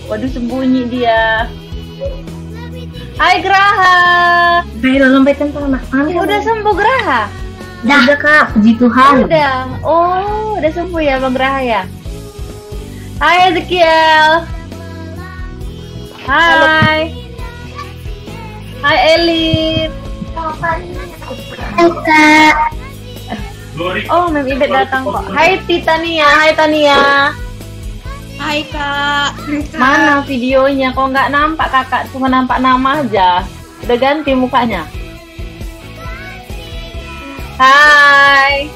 Waduh, sembunyi dia. Hai Graha. Hai, dalam baitan sama Udah sembuh Graha? Udah Kak, puji Tuhan. Udah. Oh, udah sembuh ya Bang Graha ya. Hai Ezekiel. Hai. Hai Elin. Hai Kak. Oh, Mem Ibet datang kok. Hai Titania. Hai Tania. Hai Kak. Mana videonya? Kok nggak nampak kakak? Cuma nampak nama aja. Udah ganti mukanya. Hai.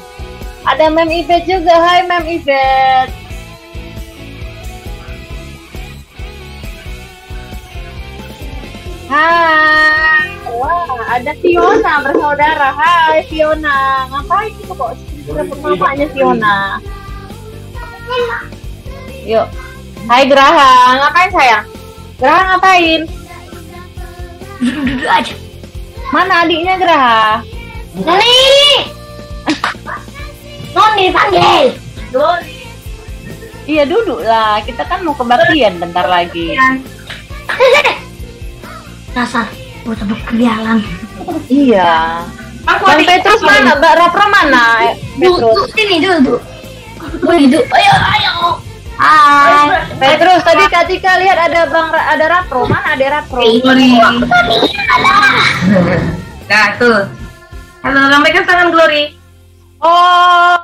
Ada Mem Ibet juga. Hai Mem Ibet. Hai. Wah, ada Fiona bersaudara. Hai Fiona. Ngapain itu kok? Namanya Fiona. Yuk. Hai Graha, ngapain sayang? Graha ngapain? Duduk aja. Mana adiknya Graha? Noni panggil. Iya duduk lah, kita kan mau kebaktian bentar lagi. Dasar, bocah berkeliaran. Iya. Bang Petrus mana? Mbak Rapra mana? Petrus. Sini duduk. Duduk. Ayo. Hai. Petrus, tadi Kak Tika lihat ada Rapro. Mana ada Rapro? Nah, tuh. Halo, lambaikan tangan Glory. Oh.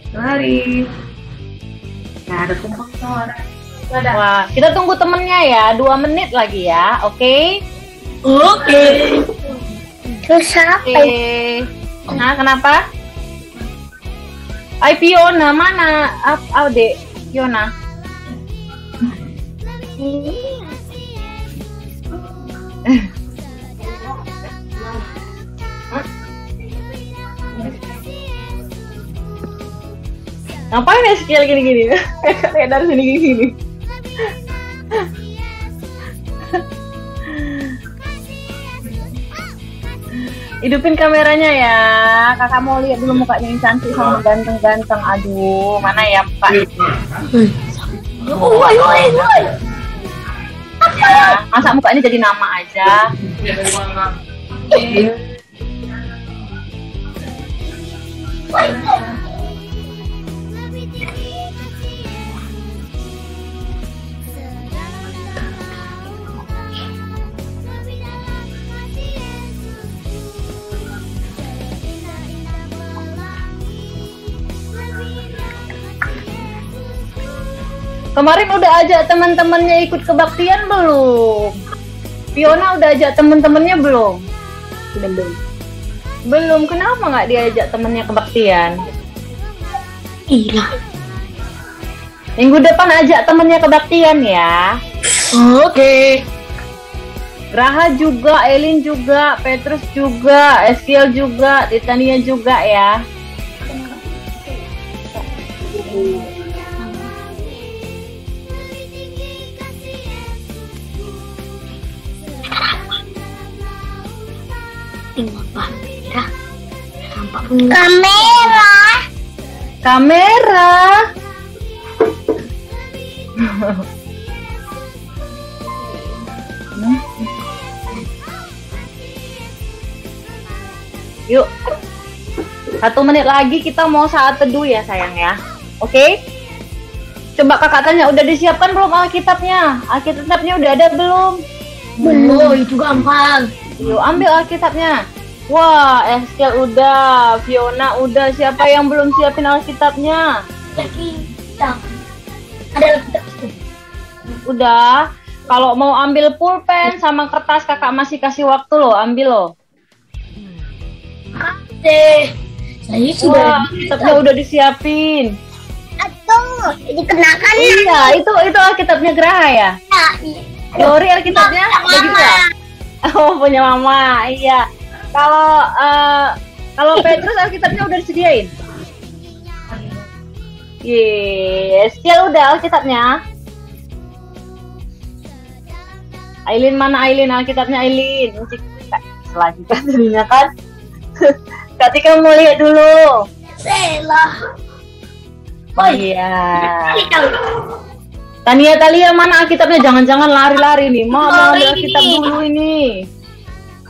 Glory. Nah, ada kumpul suara. Wah, kita tunggu temennya ya, 2 menit lagi ya, oke? Oke. Terus apa? Nah, kenapa? Ay, Fiona, mana? Dek, Fiona. Ngapain ya skill gini-gini? Kayak dari sini gini-gini. Hidupin kameranya ya. Kakak mau lihat dulu mukanya yang cantik sama ganteng-ganteng. Aduh, mana ya Pak? Ya, masa mukanya jadi nama aja. Kemarin udah ajak teman-temannya ikut kebaktian belum? Fiona udah ajak teman-temannya belum? Belum. Kenapa nggak diajak temennya kebaktian? Iya. Minggu depan ajak temennya kebaktian ya. Oke. Graha juga, Elin juga, Petrus juga, Eskiel juga, Titania juga ya. Tengok kamera. Tampak Kamera. Yuk. 1 menit lagi kita mau saat teduh ya sayang ya. Oke? Coba kakak tanya, udah disiapkan belum Alkitabnya? Alkitabnya udah ada belum? Belum, itu gampang. Yuk ambil Alkitabnya. Wah, Eskel udah, Fiona udah. Siapa yang belum siapin Alkitabnya? Ada Alkitab. Udah. Kalau mau ambil pulpen sama kertas kakak masih kasih waktu loh, ambil loh. Saya Wah, Alkitabnya udah disiapin. Aduh, dikenakan. Iya, itu Alkitabnya Graha ya? Lori Alkitabnya ada juga. Oh, punya mama. Iya. Kalau Petrus Alkitabnya udah disediain. Yes, ya udah Alkitabnya. Aileen mana Aileen? Alkitabnya Aileen. Lagi kan jadinya kan. Ketika mau lihat dulu. Selah. Oh iya. Tania mana Alkitabnya? Jangan-jangan lari-lari nih. Mau ambil Alkitab dulu ini.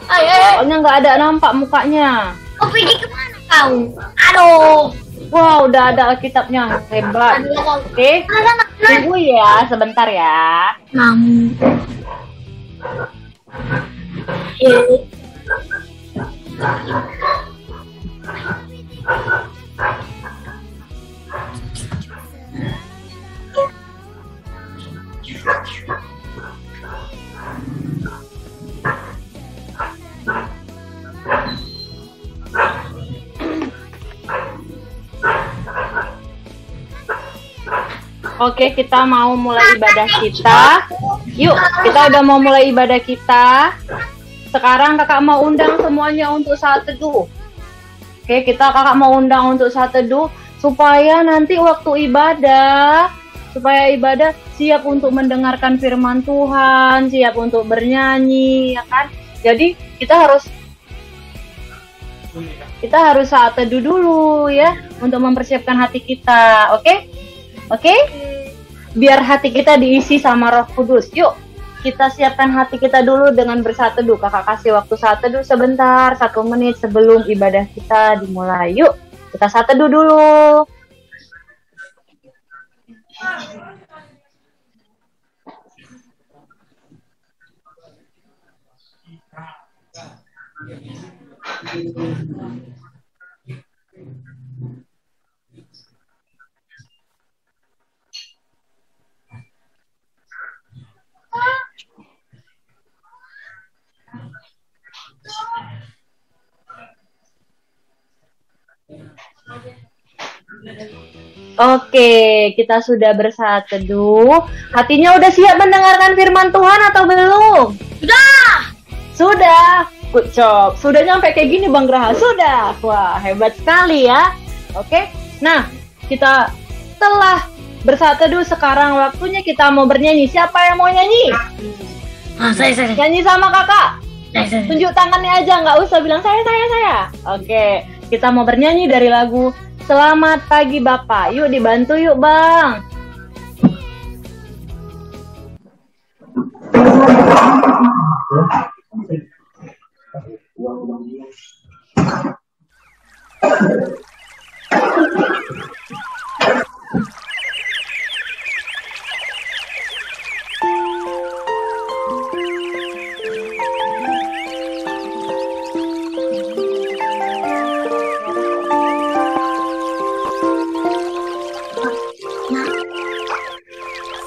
Soalnya nggak ada nampak mukanya. Oh, pergi kemana kau? Aduh. Wow, udah ada Alkitabnya. Hebat. Oke. Tunggu ya, sebentar ya. Oke, kita mau mulai ibadah kita. Yuk, kita udah mau mulai ibadah kita. Sekarang kakak mau undang semuanya untuk saat teduh. Oke, kakak mau undang untuk saat teduh supaya nanti waktu ibadah, siap untuk mendengarkan firman Tuhan, siap untuk bernyanyi, ya kan? Jadi kita harus saat teduh dulu ya untuk mempersiapkan hati kita, oke? Oke? Biar hati kita diisi sama Roh Kudus. Yuk, kita siapkan hati kita dulu dengan bersaat teduh. Kakak kasih waktu saat teduh sebentar, 1 menit sebelum ibadah kita dimulai. Yuk, kita saat teduh dulu. Oke, kita sudah bersaat teduh. Hatinya udah siap mendengarkan firman Tuhan atau belum? Sudah. Good job. Sudah nyampe kayak gini Bang Graha. Sudah. Wah, hebat sekali ya. Oke. Nah, kita telah bersaat teduh. Sekarang waktunya kita mau bernyanyi. Siapa yang mau nyanyi? Saya. Nyanyi sama kakak. Saya. Tunjuk tangannya aja, nggak usah bilang saya. Oke, kita mau bernyanyi dari lagu Selamat Pagi Bapak. Yuk dibantu yuk Bang.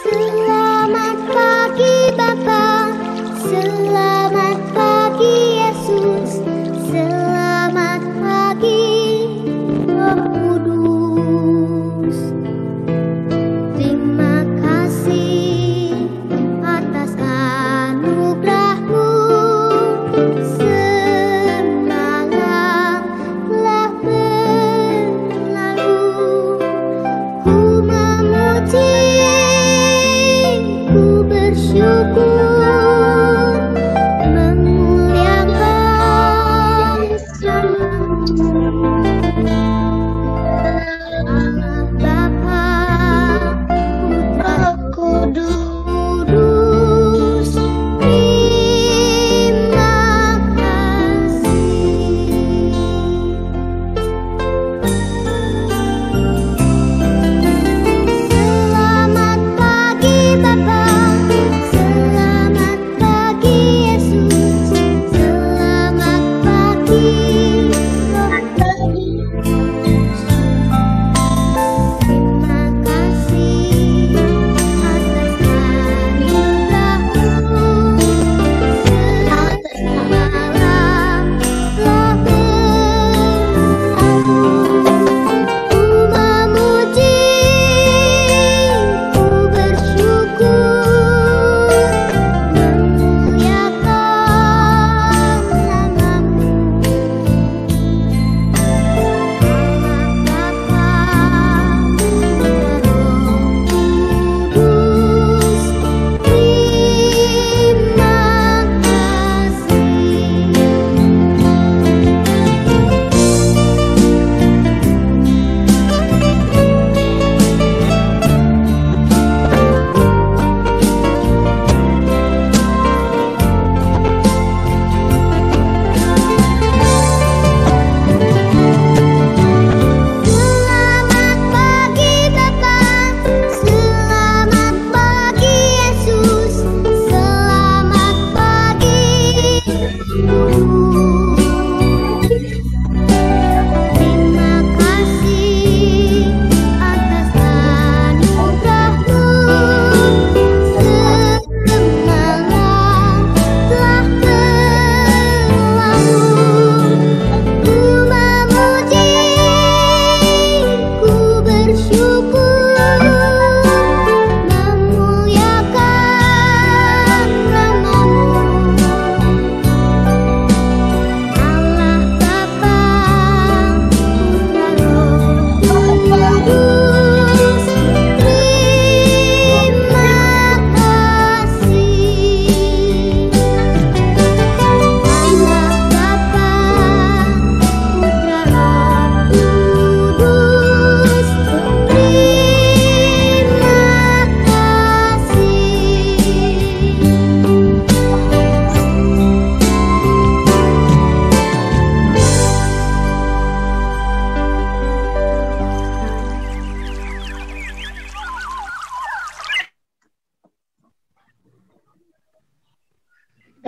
Selamat pagi Bapa, selamat pagi Yesus, selamat pagi Roh Kudus. Terima kasih atas anugerah-Mu, semalam telah berlalu. Ku memuji, ku bersyukur, memuliakan nama-Mu. Allah Bapa, Putra, Kudus, terima kasih.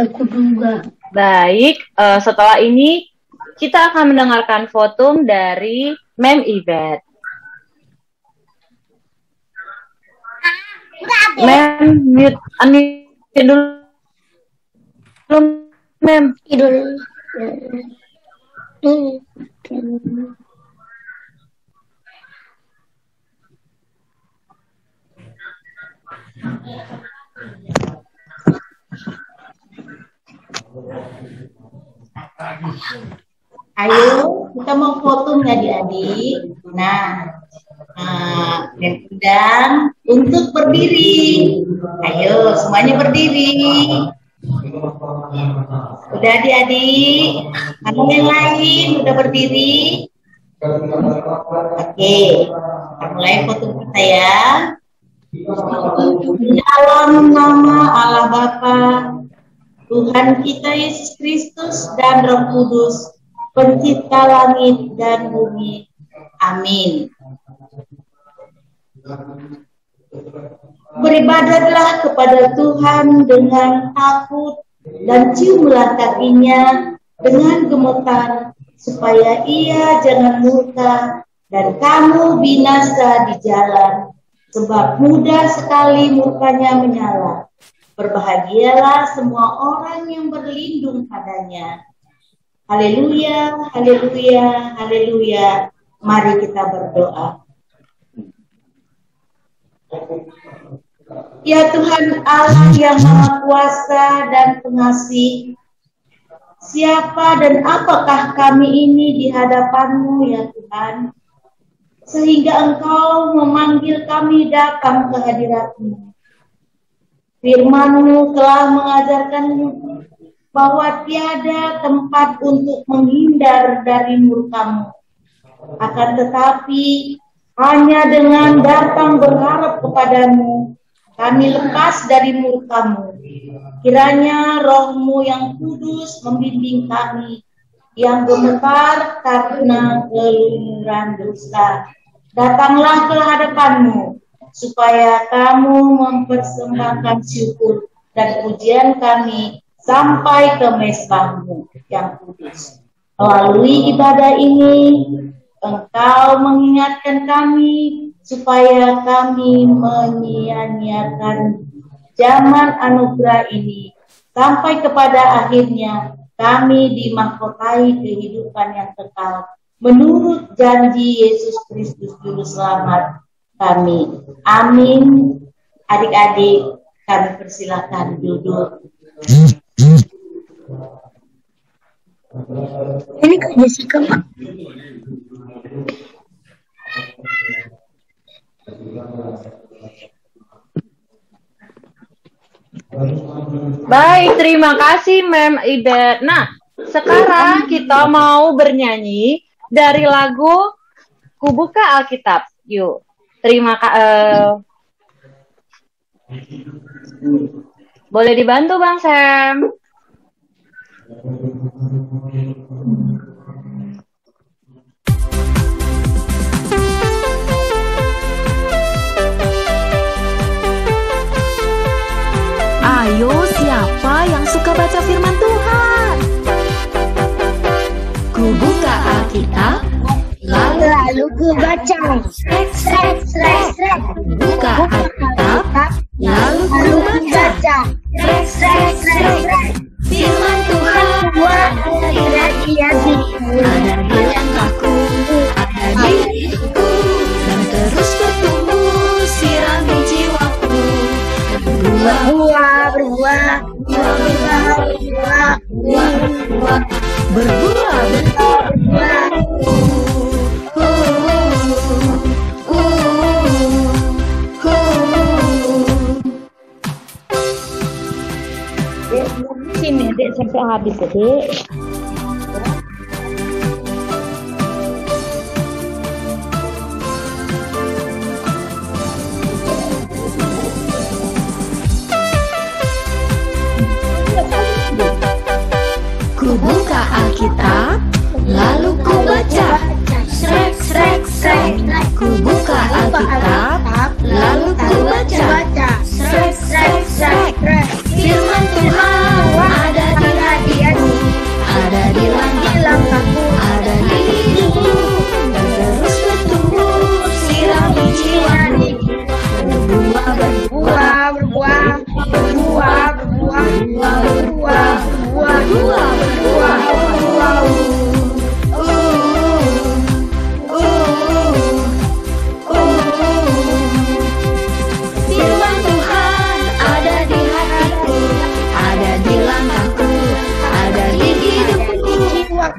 Aku juga. Baik, setelah ini kita akan mendengarkan fotum dari Mem Ibet. Mem, unmute dulu, Mem. Tidur. Ayo, kita mau foto nih adik-adik. Dan undang untuk berdiri. Ayo, semuanya berdiri. Udah adik-adik. Kamu yang lain udah berdiri. Oke, kita mulai foto kita ya. Di dalam nama Allah Bapa, Tuhan kita Yesus Kristus dan Roh Kudus, Pencipta langit dan bumi. Amin. Beribadatlah kepada Tuhan dengan takut dan ciumlah kakinya dengan gemetar, supaya ia jangan murka dan kamu binasa di jalan, sebab mudah sekali murkanya menyala. Berbahagialah semua orang yang berlindung padanya. Haleluya, haleluya, haleluya. Mari kita berdoa. Ya Tuhan Allah yang Maha Kuasa dan Pengasih, siapa dan apakah kami ini di hadapan-Mu ya Tuhan, sehingga Engkau memanggil kami datang ke hadirat-Mu. Firman-Mu telah mengajarkan bahwa tiada tempat untuk menghindar dari murka-Mu. Akan tetapi, hanya dengan datang berharap kepadamu, kami lepas dari murka-Mu. Kiranya Roh-Mu yang kudus membimbing kami, yang gemetar karena keluyuran dosa. Datanglah ke hadapan-Mu, supaya kamu mempersembahkan syukur dan pujian kami sampai ke mezbah-Mu yang kudus. Melalui ibadah ini, Engkau mengingatkan kami supaya kami menyia-nyiakan zaman anugerah ini sampai kepada akhirnya kami dimahkotai kehidupan yang kekal menurut janji Yesus Kristus Juru Selamat kami. Amin. Adik-adik, kami persilakan duduk. Ini Kak Jessica, Pak. Baik, terima kasih Mem Ibet. Nah, sekarang kita mau bernyanyi dari lagu Kubuka Alkitab. Yuk, boleh dibantu Bang Sam? Ayo, siapa yang suka baca firman Tuhan? Ku buka Alkitab, Lalu ku baca. buka Alkitab, lalu ku baca. Firman Tuhan ada di langkahku, ada di hidupku, dan terus bertumbuh sirami jiwaku. Berbuah, Sini Dek sampai habis ya Dek. Ku buka Alkitab, lalu ku baca. Srek. Ku buka Alkitab, lalu ku baca. Srek. Firman Tuhan ada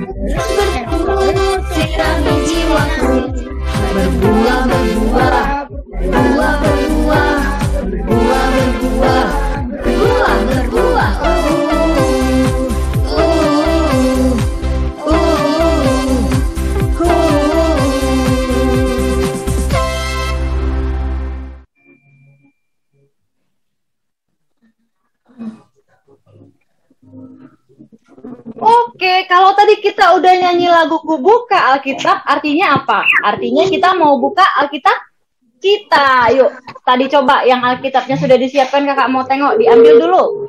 berturut sirami jiwaku. Berbuah, berbuah, berbuah, berbuah, berbuah, berbuah, berbuah, berbuah. Oke, kalau tadi kita udah nyanyi lagu Buka Alkitab, artinya apa? Artinya kita mau buka Alkitab kita. Yuk, tadi coba yang Alkitabnya sudah disiapkan, kakak mau tengok, diambil dulu.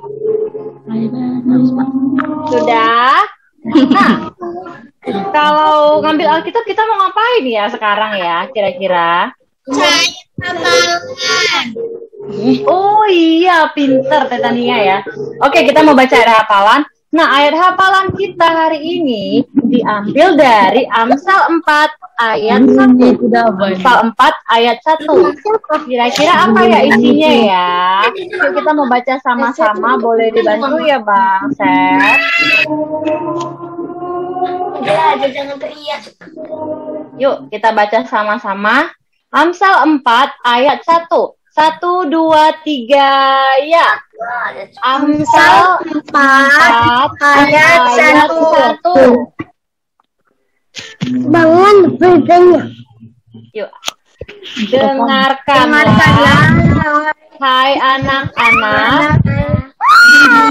Sudah? Nah, kalau ngambil Alkitab kita mau ngapain ya sekarang ya, kira-kira? Oh iya, pinter Tetania ya. Oke, kita mau baca ayat hafalan. Nah, ayat hafalan kita hari ini diambil dari Amsal 4 ayat 1. Amsal 4 ayat 1. Kira-kira apa ya isinya ya? Yuk kita mau baca sama-sama, boleh dibantu ya Bang Seth? Ya, jangan teriak. Yuk kita baca sama-sama. Amsal 4 ayat 1. 1, 2, 3, ya. Amsal 4 ayat 1. Bangun beritanya. Yuk. Dengarkanlah, hai anak-anak,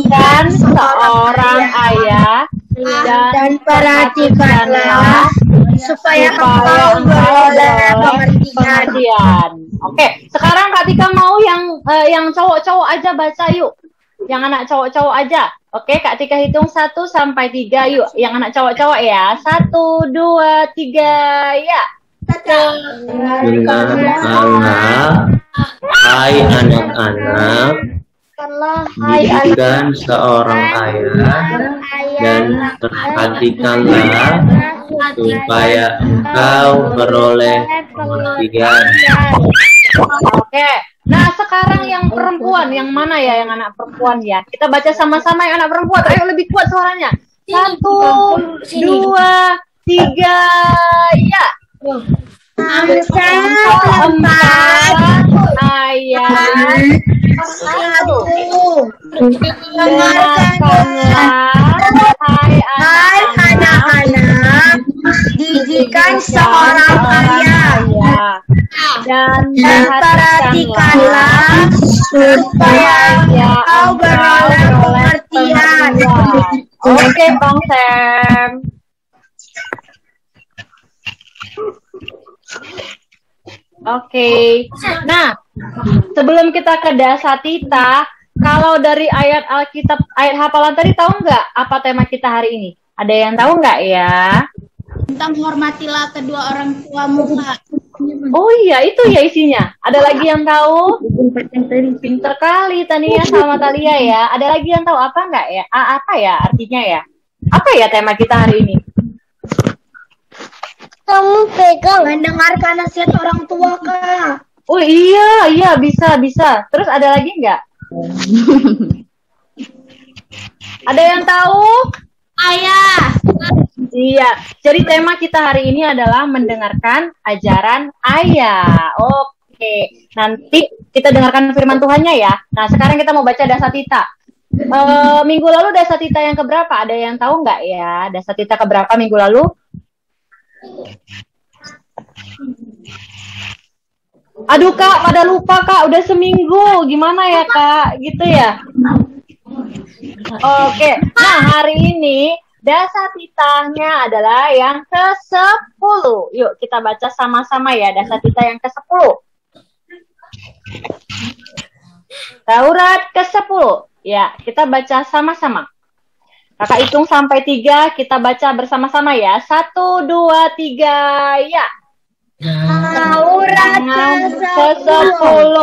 dan seorang ayah, dan perhatikanlah supaya engkau beroleh pengertian. Oke, sekarang Kak Tika mau yang cowok-cowok aja baca yuk. Yang anak cowok-cowok aja. Oke, Kak Tika hitung 1 sampai 3 yuk. Yang anak cowok-cowok ya. 1, 2, 3, ya. Dengarkanlah, hai anak-anak, didikan seorang ayah, dan perhatikanlah supaya engkau beroleh pengertian. Oke, nah sekarang yang perempuan, yang mana ya yang anak perempuan ya? Kita baca sama-sama yang anak perempuan. Ayo lebih kuat suaranya. 1, 2, 3, ya. Amsal 4 ayat 1. Dengarkanlah, hai anak-anak, didikan seorang ayah, dan perhatikanlah supaya engkau beroleh pengertian. Oke, Bang Sam. Oke. Nah, sebelum kita ke Dasatita, kalau dari ayat Alkitab, ayat hafalan tadi tahu nggak apa tema kita hari ini? Ada yang tahu nggak ya? Tentang hormatilah kedua orang tuamu, Kak. Oh iya, itu ya isinya. Ada lagi yang tahu? Pinter kali Tania sama Talia ya. Ada lagi yang tahu apa nggak ya? Apa ya artinya ya? Apa ya tema kita hari ini? Kamu pegang mendengarkan nasihat orang tua, Kak. Oh iya, bisa. Terus ada lagi nggak? Ada yang tahu? Ayah. Iya, jadi tema kita hari ini adalah mendengarkan ajaran ayah. Oke, nanti kita dengarkan firman Tuhannya ya. Nah, sekarang kita mau baca Dasatita. Minggu lalu Dasatita yang keberapa? Ada yang tahu nggak ya? Dasatita keberapa minggu lalu? Aduh Kak, pada lupa Kak, udah seminggu. Gimana ya Kak? Gitu ya? Oke, nah hari ini Dasatitanya adalah yang ke-10. Yuk kita baca sama-sama ya, Dasatita yang ke-10. Taurat ke-10. Ya, kita baca sama-sama. Kakak hitung sampai 3, kita baca bersama-sama ya. 1, 2, 3, ya. Taurat ke-10.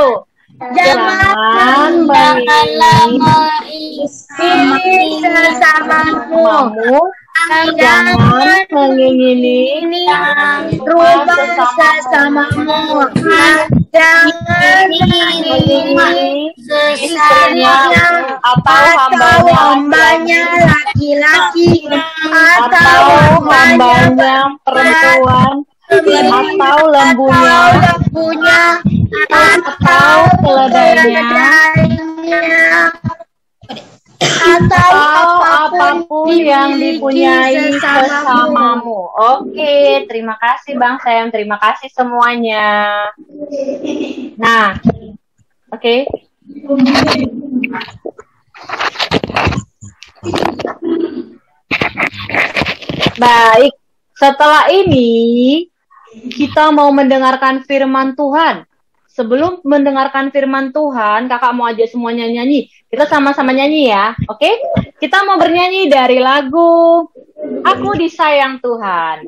Jangan mengingini sesamamu. Jangan mengingini rubah sesamamu. Jangan mengingini istrinya atau hambanya laki-laki. atau hambanya perempuan, atau lembunya, atau keledainya, atau apapun yang dipunyai sesamamu. Oke, terima kasih Bang Sam, terima kasih semuanya. Nah, oke. Baik, setelah ini kita mau mendengarkan firman Tuhan. Sebelum mendengarkan firman Tuhan, kakak mau ajak semuanya nyanyi. Kita sama-sama nyanyi ya, oke? Kita mau bernyanyi dari lagu Aku Disayang Tuhan.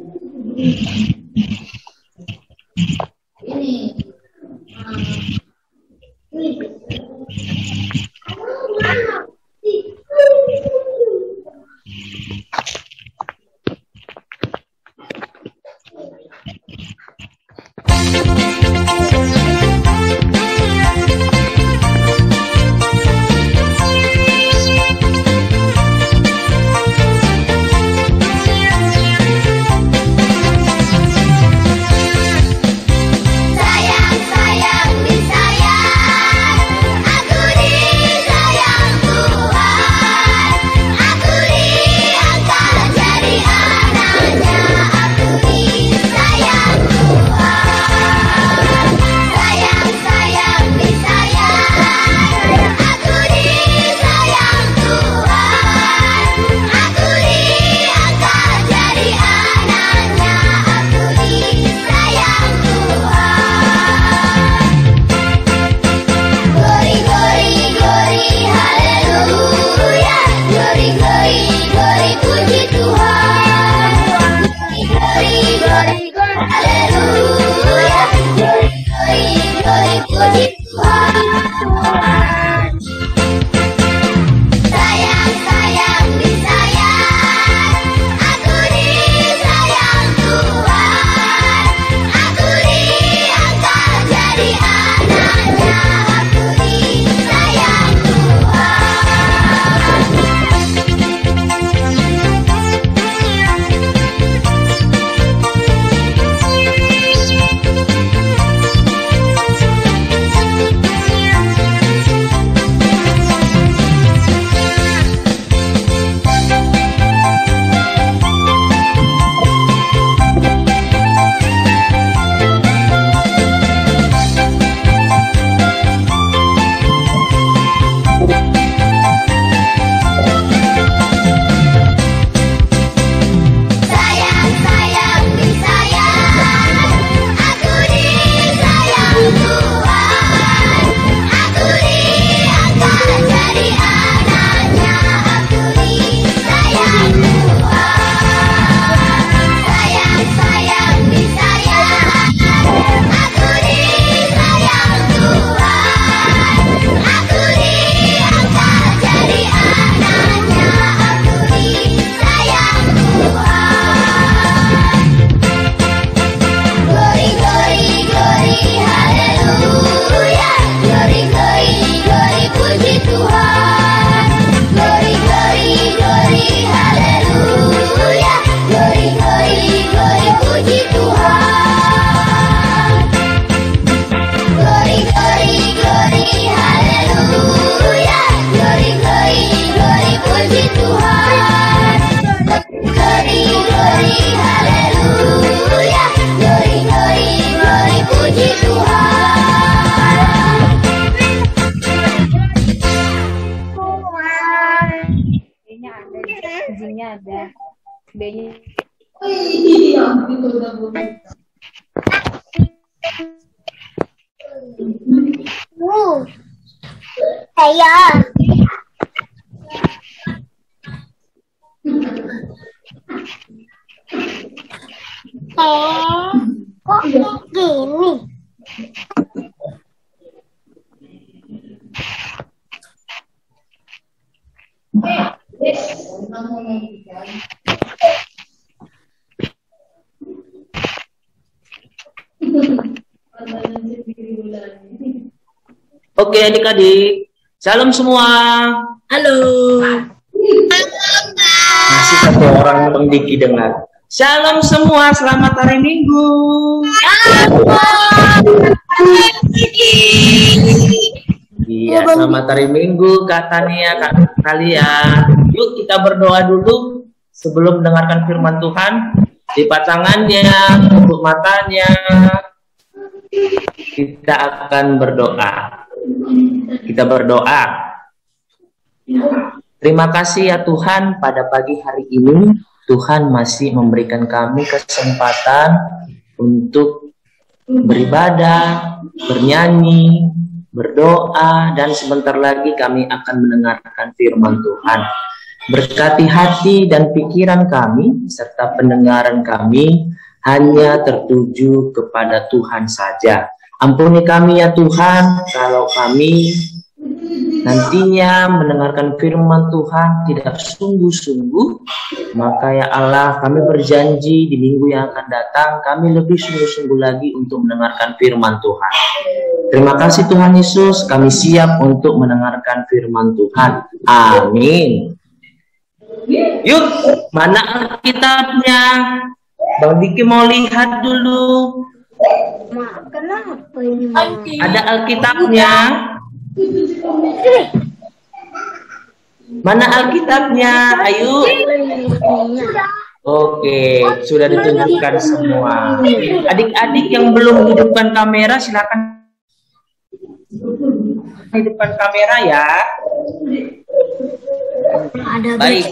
B-nya. Saya. Kok gini? Oke adik-adik, salam semua. Halo. Halo, Kak. Masih satu orang Bang Diki dengar. Shalom semua, selamat hari Minggu. Iya, selamat hari Minggu Kak Tania, Kak Talia. Yuk kita berdoa dulu sebelum mendengarkan firman Tuhan. Lipat tangannya, tutup matanya. Kita akan berdoa. Kita berdoa. Terima kasih ya Tuhan, pada pagi hari ini Tuhan masih memberikan kami kesempatan untuk beribadah, bernyanyi, berdoa, dan sebentar lagi kami akan mendengarkan firman Tuhan. Berkati hati dan pikiran kami serta pendengaran kami hanya tertuju kepada Tuhan saja. Ampuni kami ya Tuhan kalau kami nantinya mendengarkan firman Tuhan tidak sungguh-sungguh, maka ya Allah kami berjanji di minggu yang akan datang kami lebih sungguh-sungguh lagi untuk mendengarkan firman Tuhan. Terima kasih Tuhan Yesus, kami siap untuk mendengarkan firman Tuhan. Amin. Yuk, mana Alkitabnya? Bang Diki mau lihat dulu. Kenapa ini? Ada Alkitabnya? Mana Alkitabnya? Ayo. Oke, sudah ditunjukkan semua. Adik-adik yang belum hidupkan kamera, silakan hidupkan kamera ya. Baik,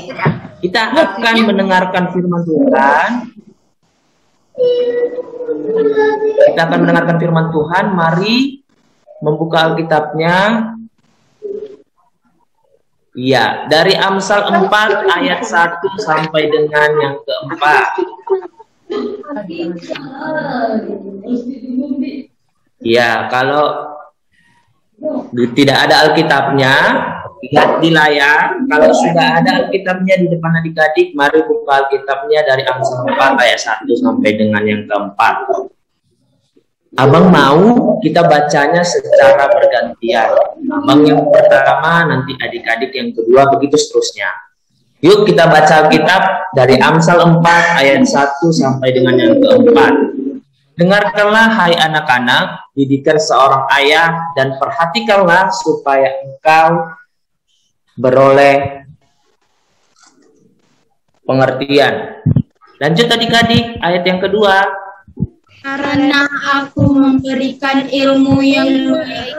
kita akan mendengarkan firman Tuhan. Kita akan mendengarkan firman Tuhan. Mari membuka Alkitabnya. Iya, dari Amsal 4 ayat 1 sampai dengan yang keempat. Iya, kalau tidak ada Alkitabnya, lihat di layar. Kalau sudah ada Alkitabnya di depan adik-adik, mari buka Alkitabnya dari Amsal 4 ayat 1 sampai dengan yang keempat. Abang mau kita bacanya secara bergantian. Abang yang pertama, nanti adik-adik yang kedua, begitu seterusnya. Yuk kita baca Alkitab dari Amsal 4 ayat 1 sampai dengan yang keempat. Dengarkanlah hai anak-anak, didikan seorang ayah, dan perhatikanlah supaya engkau beroleh pengertian. Lanjut adik-adik, ayat yang kedua. Karena aku memberikan ilmu yang baik,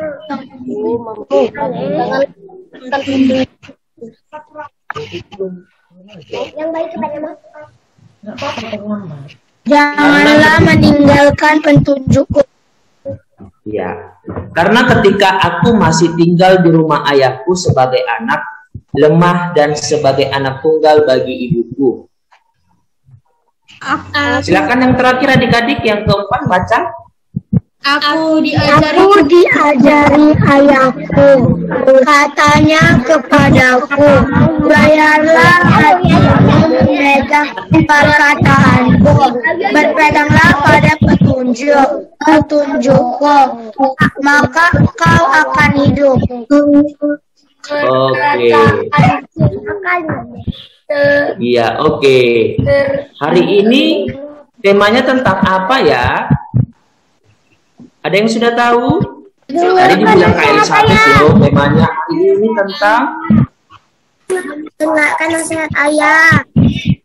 Janganlah meninggalkan petunjukku. Ya, karena ketika aku masih tinggal di rumah ayahku sebagai anak, lemah dan sebagai anak tunggal bagi ibuku. Silakan yang terakhir adik-adik, yang keempat baca. aku diajari ayahku, katanya kepadaku, bayarlah hatimu memegang perkataanku, berpeganglah pada petunjukku, maka kau akan hidup. Oke. Iya, oke. Hari ini temanya tentang apa ya? Ada yang sudah tahu? Tadi dibilang Kak Elizabeth loh, temanya hari ini tentang Dengarkan nasihat ayah.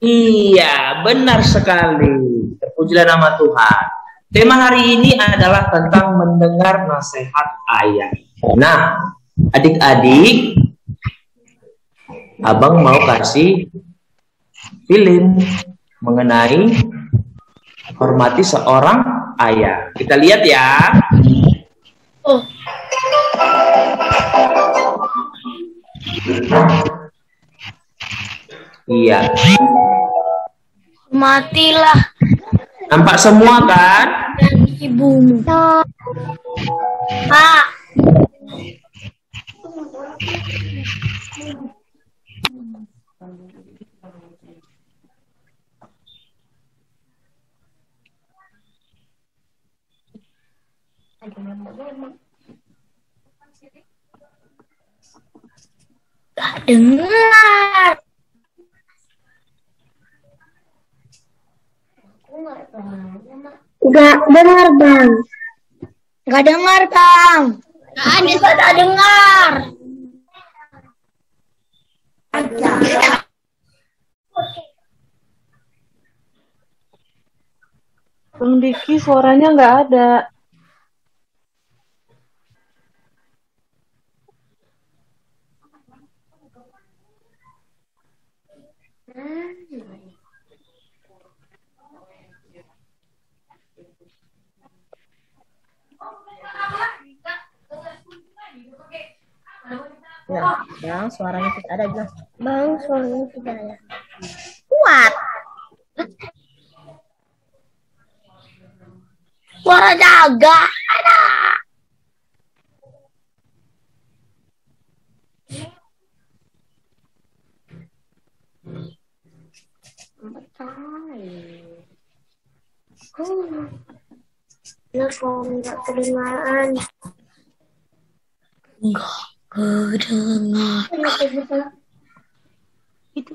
Iya, benar sekali. Terpujilah nama Tuhan. Tema hari ini adalah tentang mendengar nasihat ayah. Nah, adik-adik, Abang mau kasih film mengenai hormati seorang ayah. Kita lihat ya. Iya. Matilah Nampak semua kan? ibumu. Pak. Gak dengar. Nggak dengar, Bang. Nggak dengar, Bang. Nggak dengar. Bang Diki suaranya nggak ada. Bang, suaranya tidak ada jelas. Bang, suaranya tidak ada. Kuat. Suara jaga ada. Kenapa nggak kedengaran? Nggak kedengaran. Itu.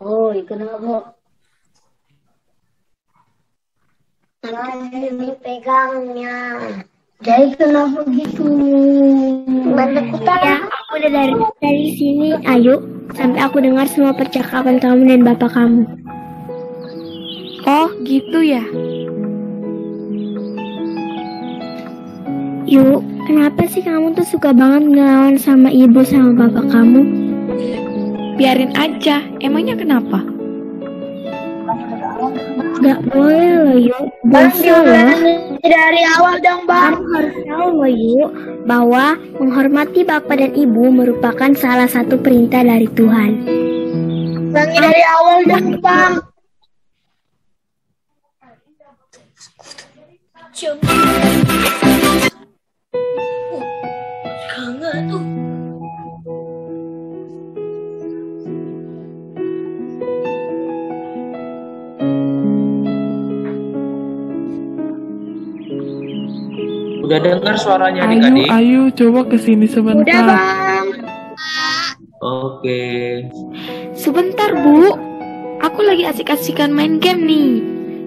Oh, kenapa? Ini pegangnya. Jadi kenapa gitu? Ya, aku udah dari sini. Ayo, sampai aku dengar semua percakapan kamu dan bapak kamu. Oh, gitu ya? Yuk, kenapa sih kamu tuh suka banget ngelawan sama ibu sama bapak kamu? Biarin aja, emangnya kenapa? Gak boleh loh, Yuk. Dosa loh. Dari awal dong, Bang. Kamu harus tahu loh, Yuk, bahwa menghormati bapak dan ibu merupakan salah satu perintah dari Tuhan. Bang, dari awal dong, Bang. Kangen tuh. Udah dengar suaranya adik-adik? Ayo coba kesini sebentar. Udah, Bang. Oke. Sebentar, Bu. Aku lagi asik-asikan main game nih.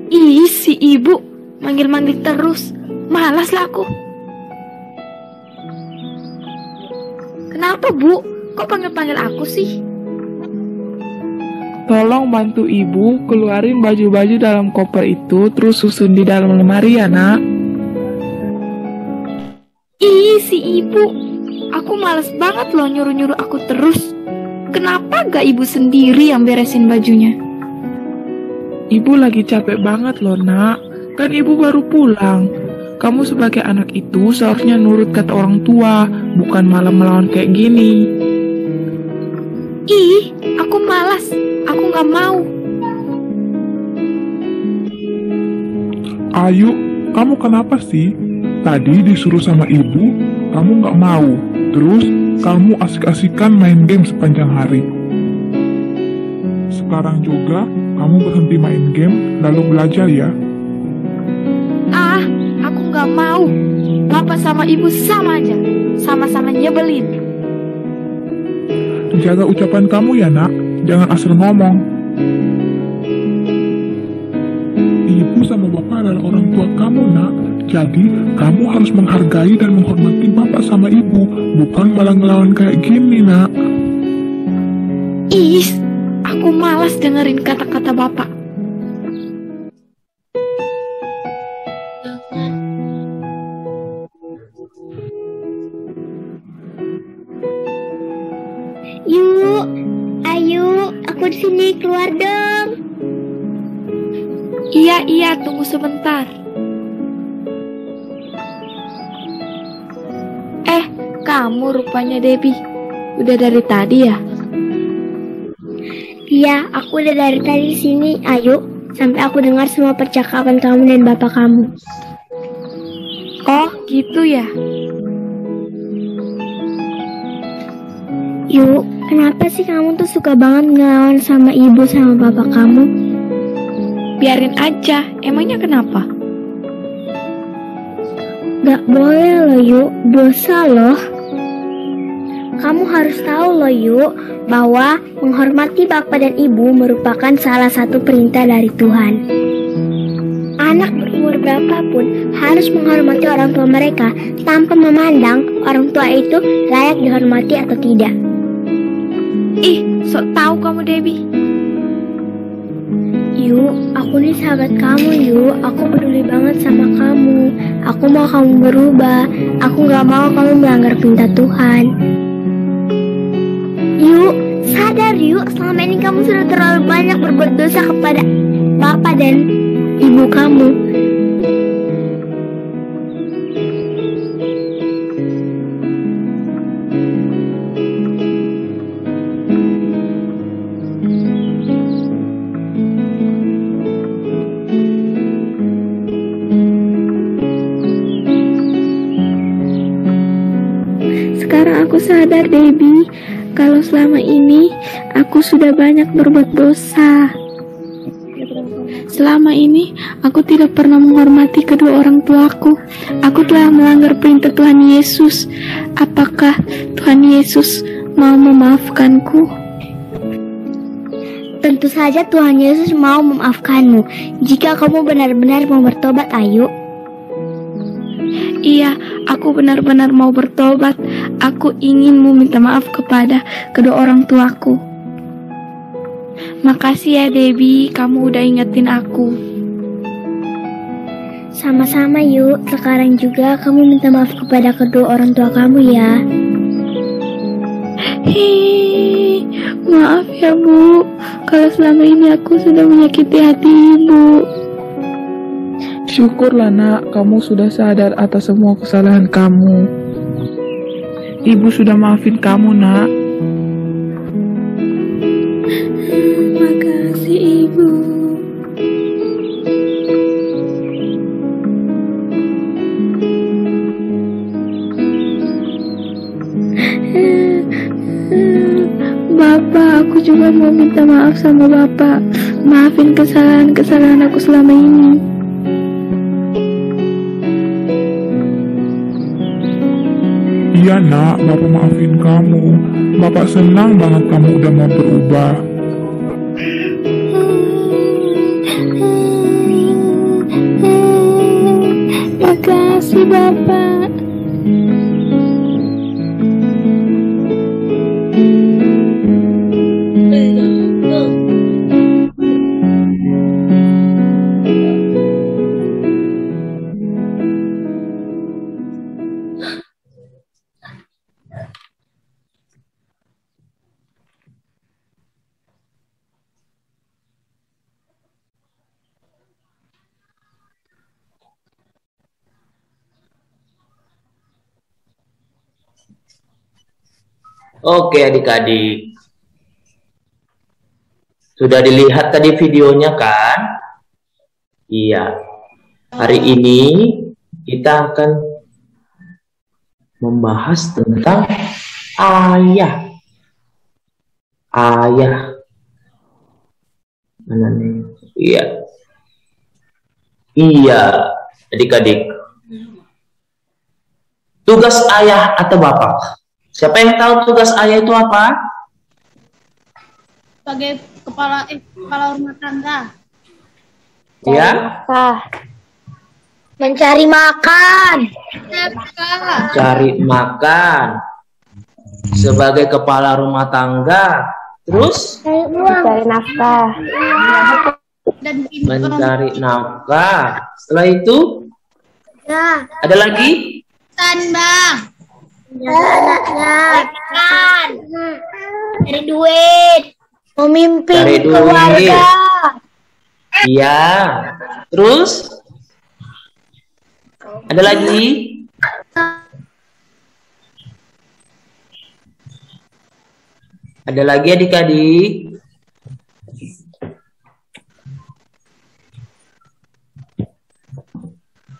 Ih, si ibu manggil-manggil terus. Malas lah aku. Kenapa, Bu? Kok panggil-panggil aku sih? Tolong bantu ibu keluarin baju-baju dalam koper itu, terus susun di dalam lemari ya, Nak. Ih, si ibu. Aku males banget loh nyuruh-nyuruh aku terus. Kenapa gak ibu sendiri yang beresin bajunya? Ibu lagi capek banget loh, Nak. Kan ibu baru pulang. Kamu sebagai anak itu seharusnya nurut kata orang tua, bukan malah melawan kayak gini. Ih, aku malas. Aku gak mau. Ayu, kamu kenapa sih? Tadi disuruh sama ibu, kamu nggak mau. Terus kamu asik-asikan main game sepanjang hari. Sekarang juga kamu berhenti main game, lalu belajar ya. Ah, aku gak mau. Bapak sama ibu sama aja. Sama-sama nyebelin. Jaga ucapan kamu ya, Nak. Jangan asal ngomong. Ibu sama bapak adalah orang tua kamu, Nak. Jadi, kamu harus menghargai dan menghormati bapak sama ibu, bukan malah ngelawan kayak gini, Nak. Ih, aku malas dengerin kata-kata bapak. Yuk, ayo, aku di sini, keluar dong. Iya, tunggu sebentar. Kamu rupanya Debbie. Udah dari tadi ya? Iya, aku udah dari tadi di sini. Ayo, sampai aku dengar semua percakapan kamu dan bapak kamu. Oh, gitu ya? Yuk, kenapa sih kamu tuh suka banget ngelawan sama ibu sama bapak kamu? Biarin aja, emangnya kenapa? Gak boleh loh Yuk, dosa loh. Kamu harus tahu loh Yuk, bahwa menghormati bapak dan ibu merupakan salah satu perintah dari Tuhan. Anak berumur berapapun harus menghormati orang tua mereka tanpa memandang orang tua itu layak dihormati atau tidak. Ih, sok tahu kamu Debbie. Yuk, aku nih sahabat kamu Yuk. Aku peduli banget sama kamu. Aku mau kamu berubah. Aku gak mau kamu melanggar perintah Tuhan. Yuk, sadar Yuk. Selama ini kamu sudah terlalu banyak berbuat dosa kepada bapak dan ibu kamu. Sekarang aku sadar, Debbie, kalau selama ini aku sudah banyak berbuat dosa. Selama ini aku tidak pernah menghormati kedua orang tuaku. Aku telah melanggar perintah Tuhan Yesus. Apakah Tuhan Yesus mau memaafkanku? Tentu saja Tuhan Yesus mau memaafkanmu jika kamu benar-benar mau bertobat, Ayu. Iya, aku benar-benar mau bertobat. Aku ingin meminta maaf kepada kedua orang tuaku. Makasih ya Debbie, kamu udah ingetin aku. Sama-sama Yuk, sekarang juga kamu minta maaf kepada kedua orang tua kamu ya. Hei, maaf ya Bu, kalau selama ini aku sudah menyakiti hati Ibu. Syukurlah nak, kamu sudah sadar atas semua kesalahan kamu. Ibu sudah maafin kamu nak. Makasih Ibu. Bapak, aku juga mau minta maaf sama Bapak. Maafin kesalahan-kesalahan aku selama ini. Iya nak, Bapak maafin kamu. Bapak senang banget kamu udah mau berubah. Makasih Bapak. Oke adik-adik, sudah dilihat tadi videonya kan? Iya, hari ini kita akan membahas tentang ayah. Ayah, mana nih? Iya, adik-adik. Tugas ayah atau bapak? Siapa yang tahu tugas ayah itu apa? Sebagai kepala rumah tangga. Ya. Mencari makan. Cari makan. Sebagai kepala rumah tangga. Terus? Mencari nafkah. Mencari nafkah. Setelah itu? Ya. Ada lagi? Bang. Anaknya makan, cari duit, memimpin Cari duit. keluarga. Iya. Terus? Ada lagi? Ada lagi adik-adik?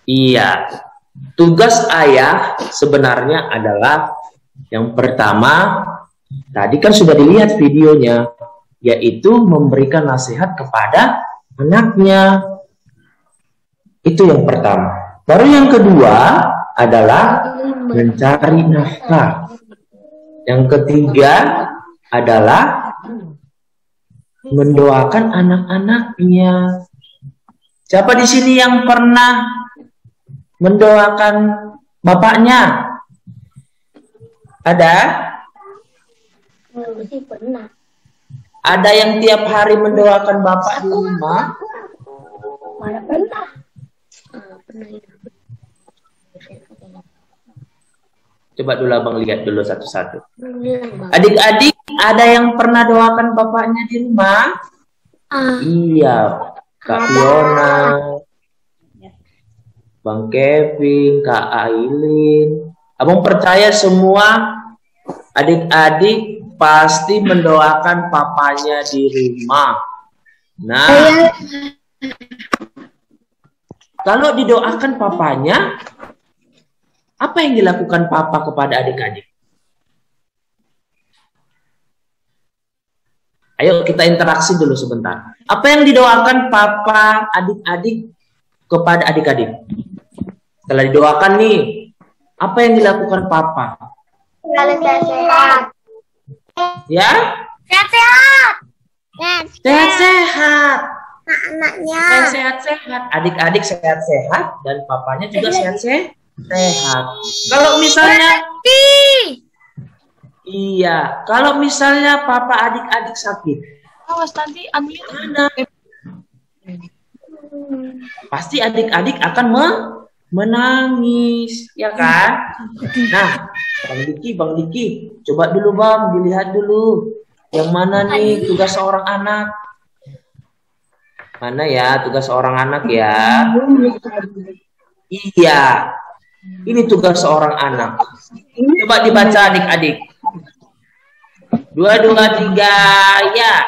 Iya, tugas ayah sebenarnya adalah yang pertama, tadi kan sudah dilihat videonya, yaitu memberikan nasihat kepada anaknya. Itu yang pertama. Baru yang kedua adalah mencari nafkah. Yang ketiga adalah mendoakan anak-anaknya. Siapa di sini yang pernah mendoakan bapaknya? Ada? Pernah. Ada yang tiap hari mendoakan bapak di rumah? Mana pernah? Coba dulu abang lihat dulu satu-satu. Adik-adik, ada yang pernah doakan bapaknya di rumah? Iya, Kak Fiona, Bang Kevin, Kak Ailin. Abang percaya semua adik-adik pasti mendoakan papanya di rumah. Nah, kalau didoakan papanya, apa yang dilakukan papa kepada adik-adik? Ayo kita interaksi dulu sebentar. Apa yang didoakan papa adik-adik kepada adik-adik? Setelah didoakan nih, apa yang dilakukan papa? Sehat. Ya? Sehat. Sehat-sehat. Anaknya. Sehat-sehat. Adik-adik sehat-sehat dan papanya juga sehat-sehat. Kalau misalnya iya, kalau misalnya papa adik-adik sakit, pasti adik-adik akan menangis, ya kan? Nah, Bang Diki, coba dulu Bang, dilihat dulu. Yang mana nih tugas seorang anak? Mana ya tugas seorang anak ya? Iya, ini tugas seorang anak. Coba dibaca adik-adik. 2, 2, 3, ya.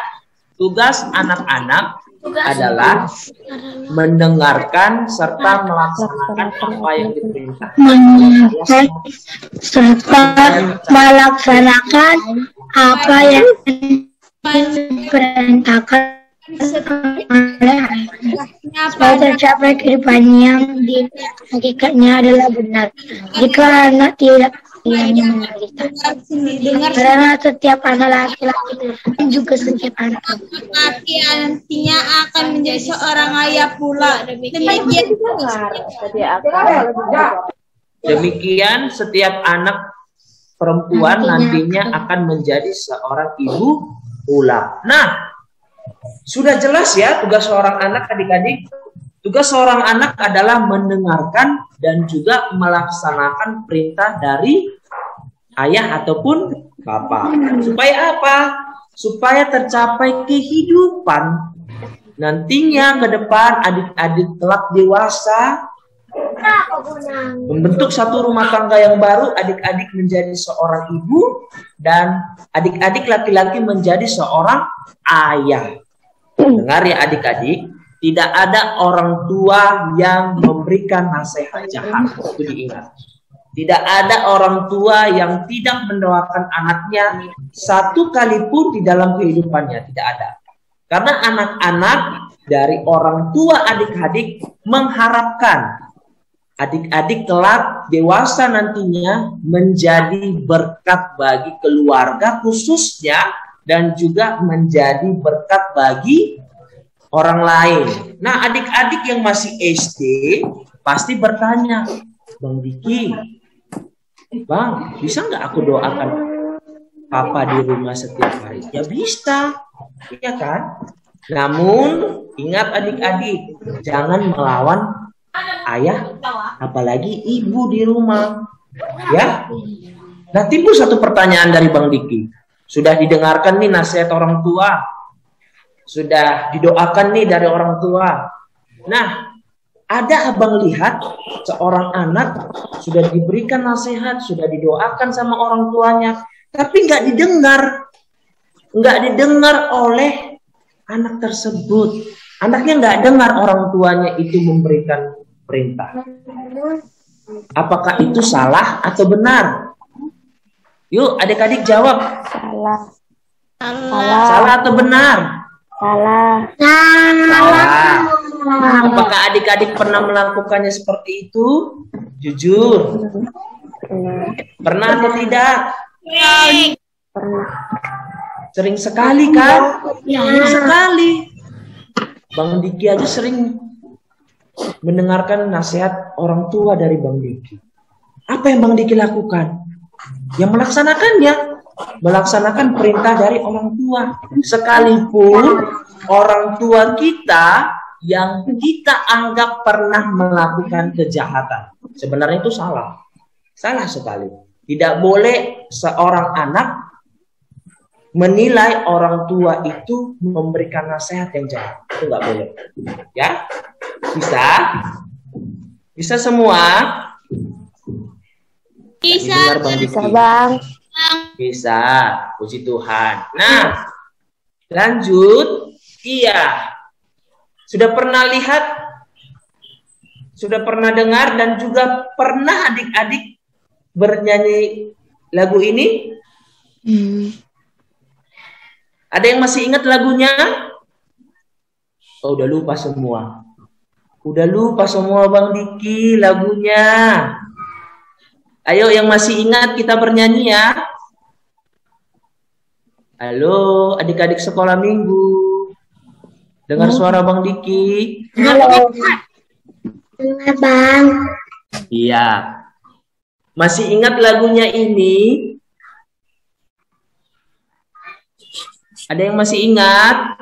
Tugas anak-anak adalah mendengarkan serta melaksanakan apa yang diperintahkan. Mendengarkan serta melaksanakan apa yang diperintahkan supaya tercapai kehidupan yang di hakikatnya adalah benar. Jika anak tidak menderita, karena setiap anak laki-laki dan juga setiap anak laki nantinya akan menjadi seorang ayah pula. Demikian setiap anak perempuan nantinya akan menjadi seorang ibu pula. Nah, sudah jelas ya tugas seorang anak adik-adik. Tugas seorang anak adalah mendengarkan dan juga melaksanakan perintah dari ayah ataupun bapak. Supaya apa? Supaya tercapai kehidupan. Nantinya ke depan adik-adik kelak dewasa membentuk satu rumah tangga yang baru, adik-adik menjadi seorang ibu dan adik-adik laki-laki menjadi seorang ayah. Dengar ya adik-adik, tidak ada orang tua yang memberikan nasihat jahat. Itu diingat. Tidak ada orang tua yang tidak mendoakan anaknya satu kali pun di dalam kehidupannya. Tidak ada. Karena anak-anak dari orang tua adik-adik mengharapkan adik-adik kelak dewasa nantinya menjadi berkat bagi keluarga khususnya dan juga menjadi berkat bagi orang lain. Nah, adik-adik yang masih SD pasti bertanya, Bang Diki, Bang, bisa nggak aku doakan papa di rumah setiap hari? Ya bisa, ya kan? Namun ingat adik-adik, jangan melawan ayah, apalagi ibu di rumah, ya. Nah, timbul satu pertanyaan dari Bang Diki. Sudah didengarkan nih nasihat orang tua, sudah didoakan nih dari orang tua. Nah, ada abang lihat seorang anak sudah diberikan nasihat, sudah didoakan sama orang tuanya, tapi nggak didengar oleh anak tersebut. Anaknya nggak dengar orang tuanya itu memberikan perintah. Apakah itu salah atau benar? Yuk, adik-adik jawab. Salah. Salah atau benar? Salah. Salah. Apakah adik-adik pernah melakukannya seperti itu? Jujur. Pernah atau tidak? Pernah. Sering sekali kan? Sering sekali. Bang Diki aja sering mendengarkan nasihat orang tua dari Bang Diki. Apa yang Bang Diki lakukan? Yang melaksanakan perintah dari orang tua. Sekalipun orang tua kita yang kita anggap pernah melakukan kejahatan. Sebenarnya itu salah. Salah sekali. Tidak boleh seorang anak menilai orang tua itu memberikan nasihat yang jahat. Itu nggak boleh. Ya? Bisa? Bisa semua? Bisa. Bisa, Bang. Bisa. Puji Tuhan. Nah, lanjut. Iya. Sudah pernah lihat? Sudah pernah dengar dan juga pernah adik-adik bernyanyi lagu ini? Ada yang masih ingat lagunya? Oh, udah lupa semua. Udah lupa semua Bang Diki lagunya. Ayo yang masih ingat kita bernyanyi ya. Halo adik-adik sekolah minggu. Dengar suara Bang Diki? Halo. Dengar, Bang. Iya. Masih ingat lagunya ini? Ada yang masih ingat?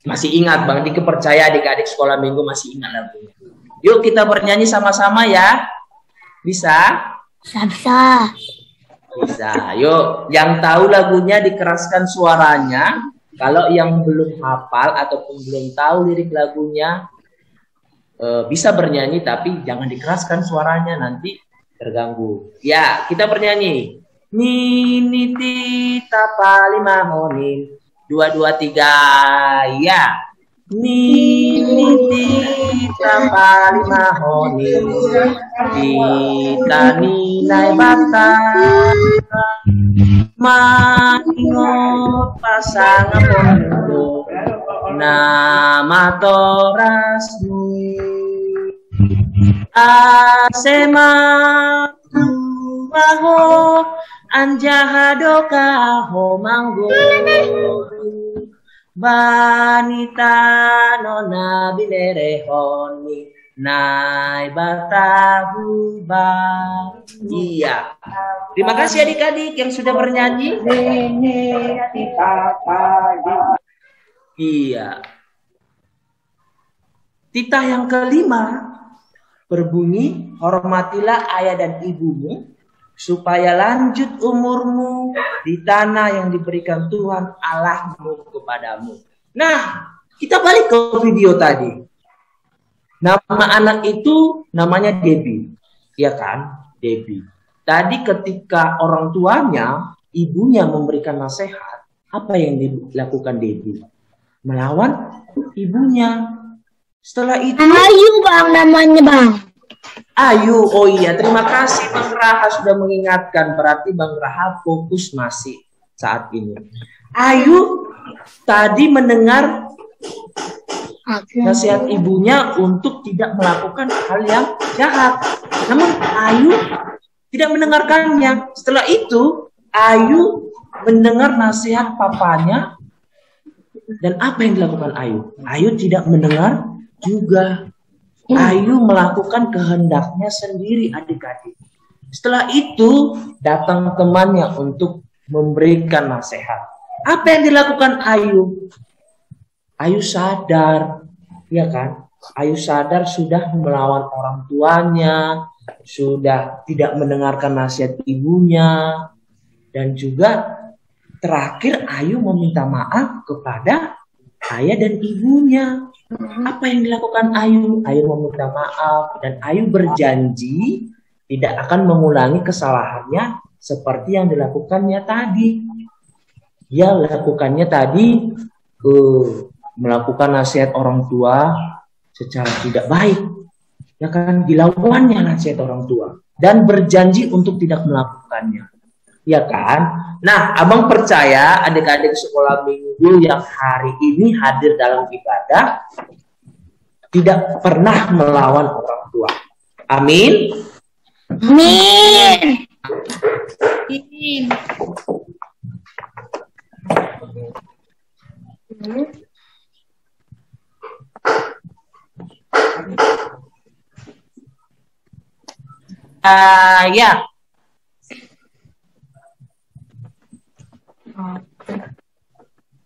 Masih ingat, Bang Diki percaya adik-adik sekolah minggu masih ingat lagunya. Yuk kita bernyanyi sama-sama ya. Bisa? Bisa. Bisa. Yuk, yang tahu lagunya dikeraskan suaranya. Kalau yang belum hafal ataupun belum tahu lirik lagunya, bisa bernyanyi tapi jangan dikeraskan suaranya, nanti terganggu. Ya, kita bernyanyi. Nini tita palima honin 2 2 3 ya. Nini tita palima honin tita nilai bata maingot pasangan pondo nama torasmu asema maho anjahadoka homanggo banita nona binerehoni nai batahu ba. Iya. Terima kasih adik-adik yang sudah bernyanyi. Iya. Titah yang kelima berbunyi, hormatilah ayah dan ibumu supaya lanjut umurmu di tanah yang diberikan Tuhan Allahmu kepadamu. Nah, kita balik ke video tadi. Nama anak itu namanya Debbie. Iya kan? Debbie. Tadi ketika orang tuanya, ibunya memberikan nasihat, apa yang dilakukan Debbie? Melawan ibunya. Setelah itu Ayu, Bang, namanya, Bang. Ayu, oh iya, terima kasih Bang Raha sudah mengingatkan. Berarti Bang Raha fokus masih saat ini. Ayu tadi mendengar nasihat ibunya untuk tidak melakukan hal yang jahat. Namun Ayu tidak mendengarkannya. Setelah itu Ayu mendengar nasihat papanya. Dan apa yang dilakukan Ayu? Ayu tidak mendengar juga. Ayu melakukan kehendaknya sendiri adik-adik. Setelah itu datang temannya untuk memberikan nasihat. Apa yang dilakukan Ayu? Ayu sadar, ya kan? Ayu sadar sudah melawan orang tuanya, sudah tidak mendengarkan nasihat ibunya, dan juga terakhir Ayu meminta maaf kepada ayah dan ibunya. Apa yang dilakukan Ayu? Ayu meminta maaf dan Ayu berjanji tidak akan mengulangi kesalahannya seperti yang dilakukannya tadi. Dia lakukannya tadi melakukan nasihat orang tua, secara tidak baik, ya kan, dilawannya nasihat orang tua dan berjanji untuk tidak melakukannya, ya kan. Nah, abang percaya adik-adik sekolah minggu yang hari ini hadir dalam ibadah tidak pernah melawan orang tua. Amin. Amin. Ya.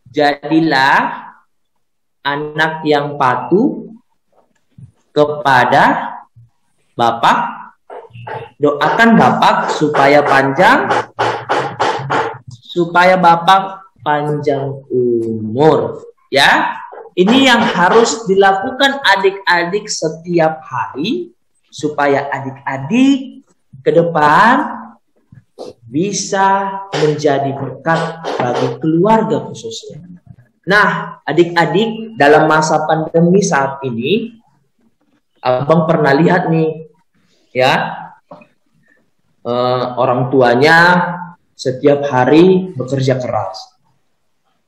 Jadilah anak yang patuh kepada Bapak. Doakan Bapak supaya Bapak panjang umur, ya. Ini yang harus dilakukan adik-adik setiap hari supaya adik-adik ke depan bisa menjadi berkat bagi keluarga khususnya. Nah, adik-adik, dalam masa pandemi saat ini, abang pernah lihat nih, ya, orang tuanya setiap hari bekerja keras.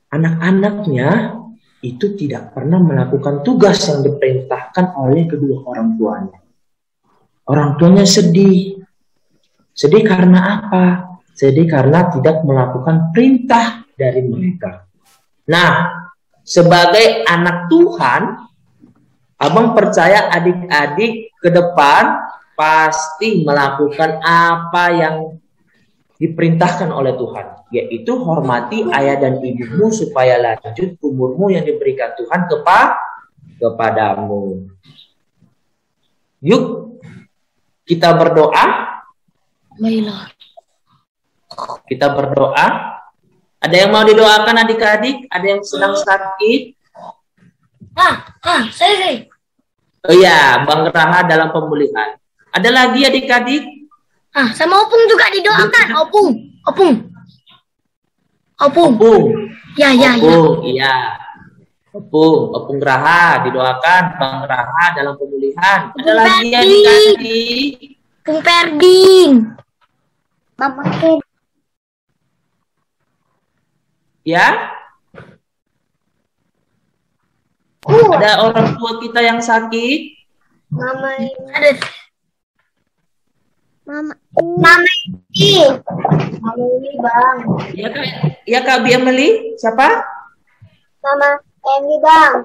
Anak-anaknya itu tidak pernah melakukan tugas yang diperintahkan oleh kedua orang tuanya. Orang tuanya sedih. Sedih karena apa? Sedih karena tidak melakukan perintah dari mereka. Nah, sebagai anak Tuhan, abang percaya adik-adik ke depan pasti melakukan apa yang diperintahkan oleh Tuhan, yaitu hormati ayah dan ibumu supaya lanjut umurmu yang diberikan Tuhan kepadamu. Yuk, kita berdoa. Kita berdoa. Ada yang mau didoakan adik-adik? Ada yang sedang sakit? Saya. Oh iya, Bang Raha dalam pemulihan. Ada lagi adik-adik? Sama Opung juga didoakan. Opung. Ya. Iya. Opung Raha didoakan, Bang Raha dalam pemulihan. Ada lagi adik-adik? Opung Perding. Mama Ken. Ya? Ada orang tua kita yang sakit? Mama ada. Mama ini Bang. Ya Kak Biameli, siapa? Mama Emi Bang.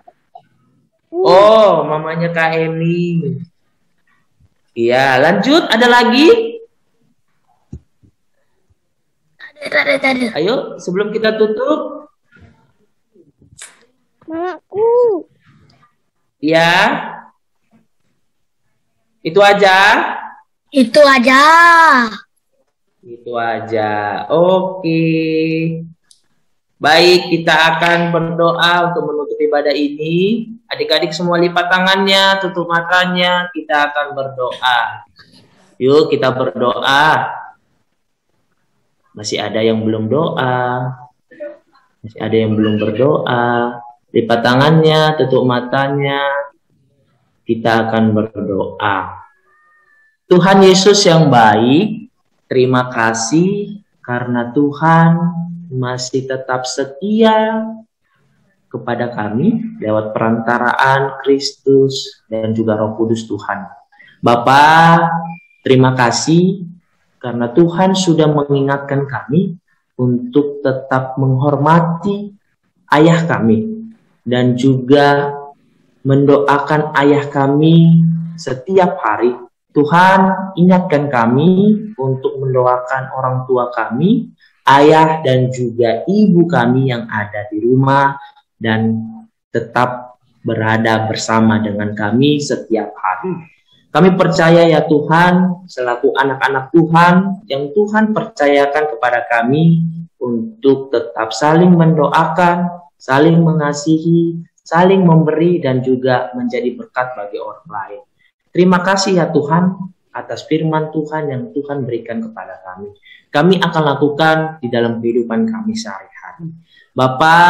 Oh, mamanya Kak Emi. Iya, lanjut. Ada lagi? Ada. Ayo, sebelum kita tutup. Mamaku. Ya. Itu aja. Oke. Baik, kita akan berdoa untuk menutup ibadah ini. Adik-adik semua lipat tangannya, tutup matanya, kita akan berdoa. Yuk kita berdoa. Masih ada yang belum doa. Masih ada yang belum berdoa. Lipat tangannya, tutup matanya. Kita akan berdoa. Tuhan Yesus yang baik, terima kasih karena Tuhan masih tetap setia kepada kami lewat perantaraan Kristus dan juga Roh Kudus Tuhan. Bapa, terima kasih karena Tuhan sudah mengingatkan kami untuk tetap menghormati ayah kami dan juga mendoakan ayah kami setiap hari. Tuhan, ingatkan kami untuk mendoakan orang tua kami, ayah dan juga ibu kami yang ada di rumah dan tetap berada bersama dengan kami setiap hari. Kami percaya ya Tuhan, selaku anak-anak Tuhan yang Tuhan percayakan kepada kami untuk tetap saling mendoakan, saling mengasihi, saling memberi dan juga menjadi berkat bagi orang lain. Terima kasih ya Tuhan atas firman Tuhan yang Tuhan berikan kepada kami. Kami akan lakukan di dalam kehidupan kami sehari-hari. Bapa,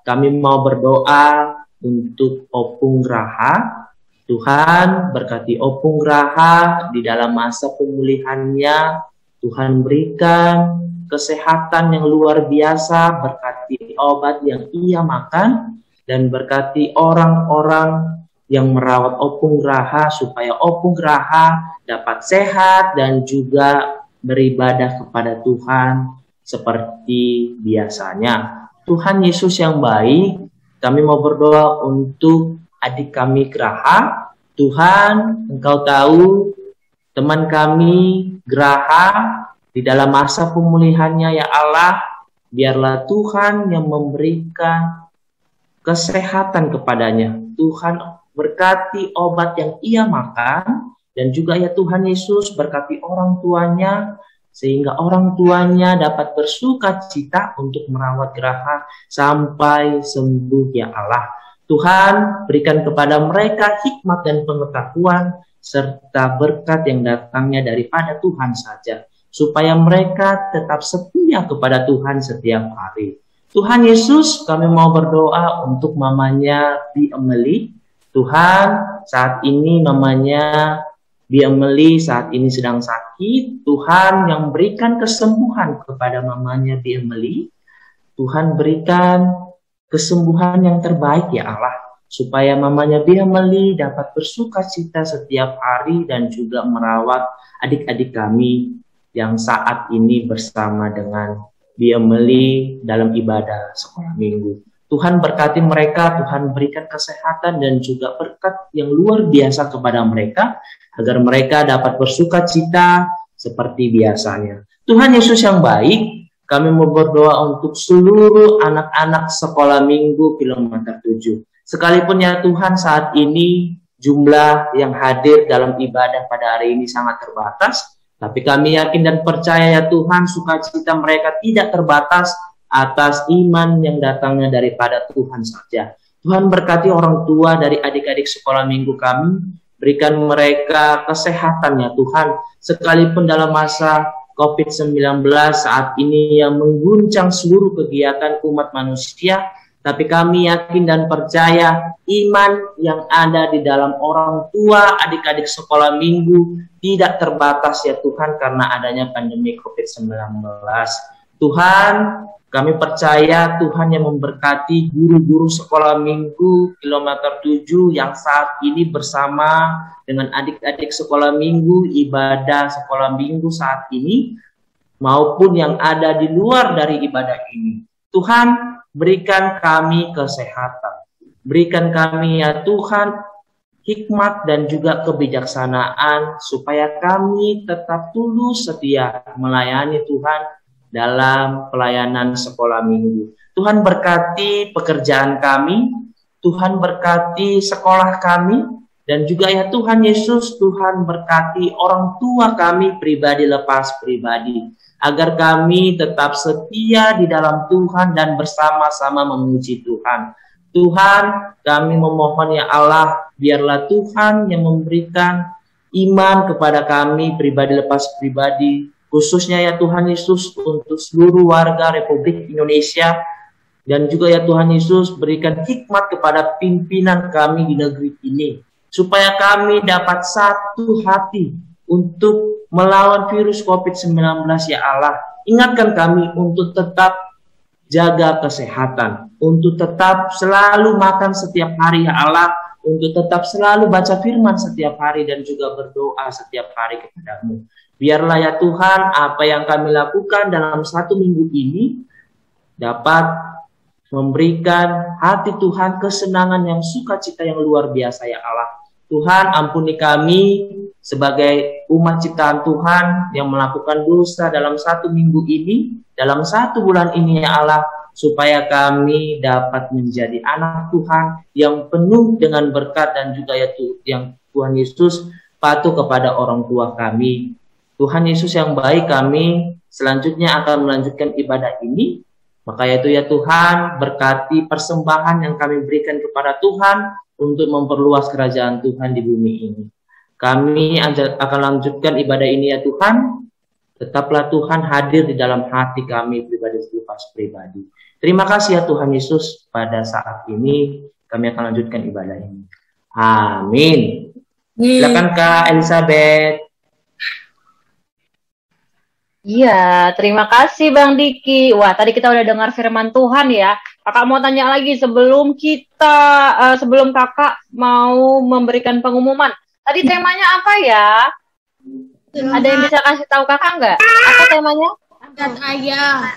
kami mau berdoa untuk Opung Raha Tuhan berkati Opung Graha di dalam masa pemulihannya. Tuhan berikan kesehatan yang luar biasa, berkati obat yang ia makan, dan berkati orang-orang yang merawat Opung Graha supaya Opung Graha dapat sehat dan juga beribadah kepada Tuhan seperti biasanya. Tuhan Yesus yang baik, kami mau berdoa untuk adik kami Graha. Tuhan, Engkau tahu teman kami Graha di dalam masa pemulihannya, ya Allah, biarlah Tuhan yang memberikan kesehatan kepadanya. Tuhan berkati obat yang ia makan, dan juga ya Tuhan Yesus berkati orang tuanya, sehingga orang tuanya dapat bersuka cita untuk merawat Graha sampai sembuh, ya Allah. Tuhan berikan kepada mereka hikmat dan pengetahuan, serta berkat yang datangnya daripada Tuhan saja, supaya mereka tetap setia kepada Tuhan setiap hari. Tuhan Yesus, kami mau berdoa untuk mamanya Bi Emily. Tuhan, saat ini mamanya Bi Emily saat ini sedang sakit. Tuhan yang berikan kesembuhan kepada mamanya Bi Emily. Tuhan berikan kesembuhan yang terbaik, ya Allah, supaya mamanya Bi Emily dapat bersuka cita setiap hari dan juga merawat adik-adik kami yang saat ini bersama dengan Bi Emily dalam ibadah sekolah minggu. Tuhan berkati mereka, Tuhan berikan kesehatan dan juga berkat yang luar biasa kepada mereka, agar mereka dapat bersuka cita seperti biasanya. Tuhan Yesus yang baik, kami mau berdoa untuk seluruh anak-anak sekolah minggu kilometer 7. Sekalipun ya Tuhan saat ini jumlah yang hadir dalam ibadah pada hari ini sangat terbatas, tapi kami yakin dan percaya ya Tuhan, sukacita mereka tidak terbatas atas iman yang datangnya daripada Tuhan saja. Tuhan berkati orang tua dari adik-adik sekolah minggu kami, berikan mereka kesehatan ya Tuhan, sekalipun dalam masa COVID-19 saat ini yang mengguncang seluruh kegiatan umat manusia, tapi kami yakin dan percaya iman yang ada di dalam orang tua adik-adik sekolah minggu tidak terbatas ya Tuhan, karena adanya pandemi COVID-19. Tuhan, kami percaya Tuhan yang memberkati guru-guru sekolah minggu kilometer 7 yang saat ini bersama dengan adik-adik sekolah minggu, ibadah sekolah minggu saat ini, maupun yang ada di luar dari ibadah ini. Tuhan, berikan kami kesehatan. Berikan kami ya Tuhan hikmat dan juga kebijaksanaan, supaya kami tetap tulus setia melayani Tuhan dalam pelayanan sekolah minggu. Tuhan berkati pekerjaan kami, Tuhan berkati sekolah kami, dan juga ya Tuhan Yesus, Tuhan berkati orang tua kami pribadi lepas pribadi, agar kami tetap setia di dalam Tuhan dan bersama-sama memuji Tuhan. Tuhan, kami memohon ya Allah, biarlah Tuhan yang memberikan iman kepada kami pribadi lepas pribadi, khususnya ya Tuhan Yesus untuk seluruh warga Republik Indonesia, dan juga ya Tuhan Yesus berikan hikmat kepada pimpinan kami di negeri ini, supaya kami dapat satu hati untuk melawan virus COVID-19 ya Allah. Ingatkan kami untuk tetap jaga kesehatan, untuk tetap selalu makan setiap hari ya Allah, untuk tetap selalu baca firman setiap hari dan juga berdoa setiap hari kepadamu. Biarlah ya Tuhan, apa yang kami lakukan dalam satu minggu ini dapat memberikan hati Tuhan kesenangan yang sukacita yang luar biasa ya Allah. Tuhan, ampuni kami sebagai umat ciptaan Tuhan yang melakukan dosa dalam satu minggu ini, dalam satu bulan ini ya Allah, supaya kami dapat menjadi anak Tuhan yang penuh dengan berkat dan juga ya yang Tuhan Yesus patuh kepada orang tua kami. Tuhan Yesus yang baik, kami selanjutnya akan melanjutkan ibadah ini. Maka itu ya Tuhan, berkati persembahan yang kami berikan kepada Tuhan untuk memperluas kerajaan Tuhan di bumi ini. Kami akan lanjutkan ibadah ini ya Tuhan. Tetaplah Tuhan hadir di dalam hati kami pribadi lepas pribadi. Terima kasih ya Tuhan Yesus, pada saat ini kami akan lanjutkan ibadah ini. Amin. Silakan Kak Elizabeth. Iya, terima kasih Bang Diki. Wah, tadi kita udah dengar firman Tuhan ya. Kakak mau tanya lagi sebelum kakak mau memberikan pengumuman. Tadi temanya apa ya? Ada yang bisa kasih tahu kakak nggak? Apa temanya? Ayah.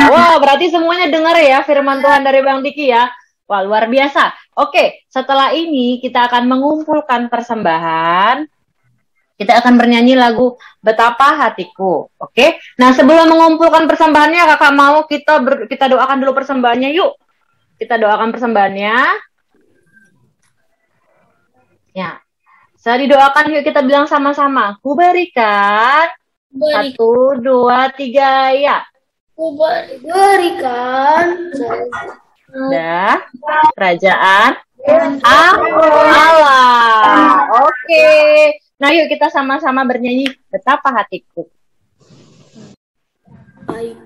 Wah, berarti semuanya dengar ya firman Tuhan dari Bang Diki ya. Wah, luar biasa. Oke, setelah ini kita akan mengumpulkan persembahan. Kita akan bernyanyi lagu Betapa Hatiku. Oke. Nah, sebelum mengumpulkan persembahannya, kakak mau kita doakan dulu persembahannya. Yuk. Kita doakan persembahannya. Ya. Saya didoakan, yuk kita bilang sama-sama. Ku berikan. 1, 2, 3, ya. Ku berikan. Dah. Kerajaan Allah. Oke. Nah, yuk kita sama-sama bernyanyi Betapa Hatiku. Baik.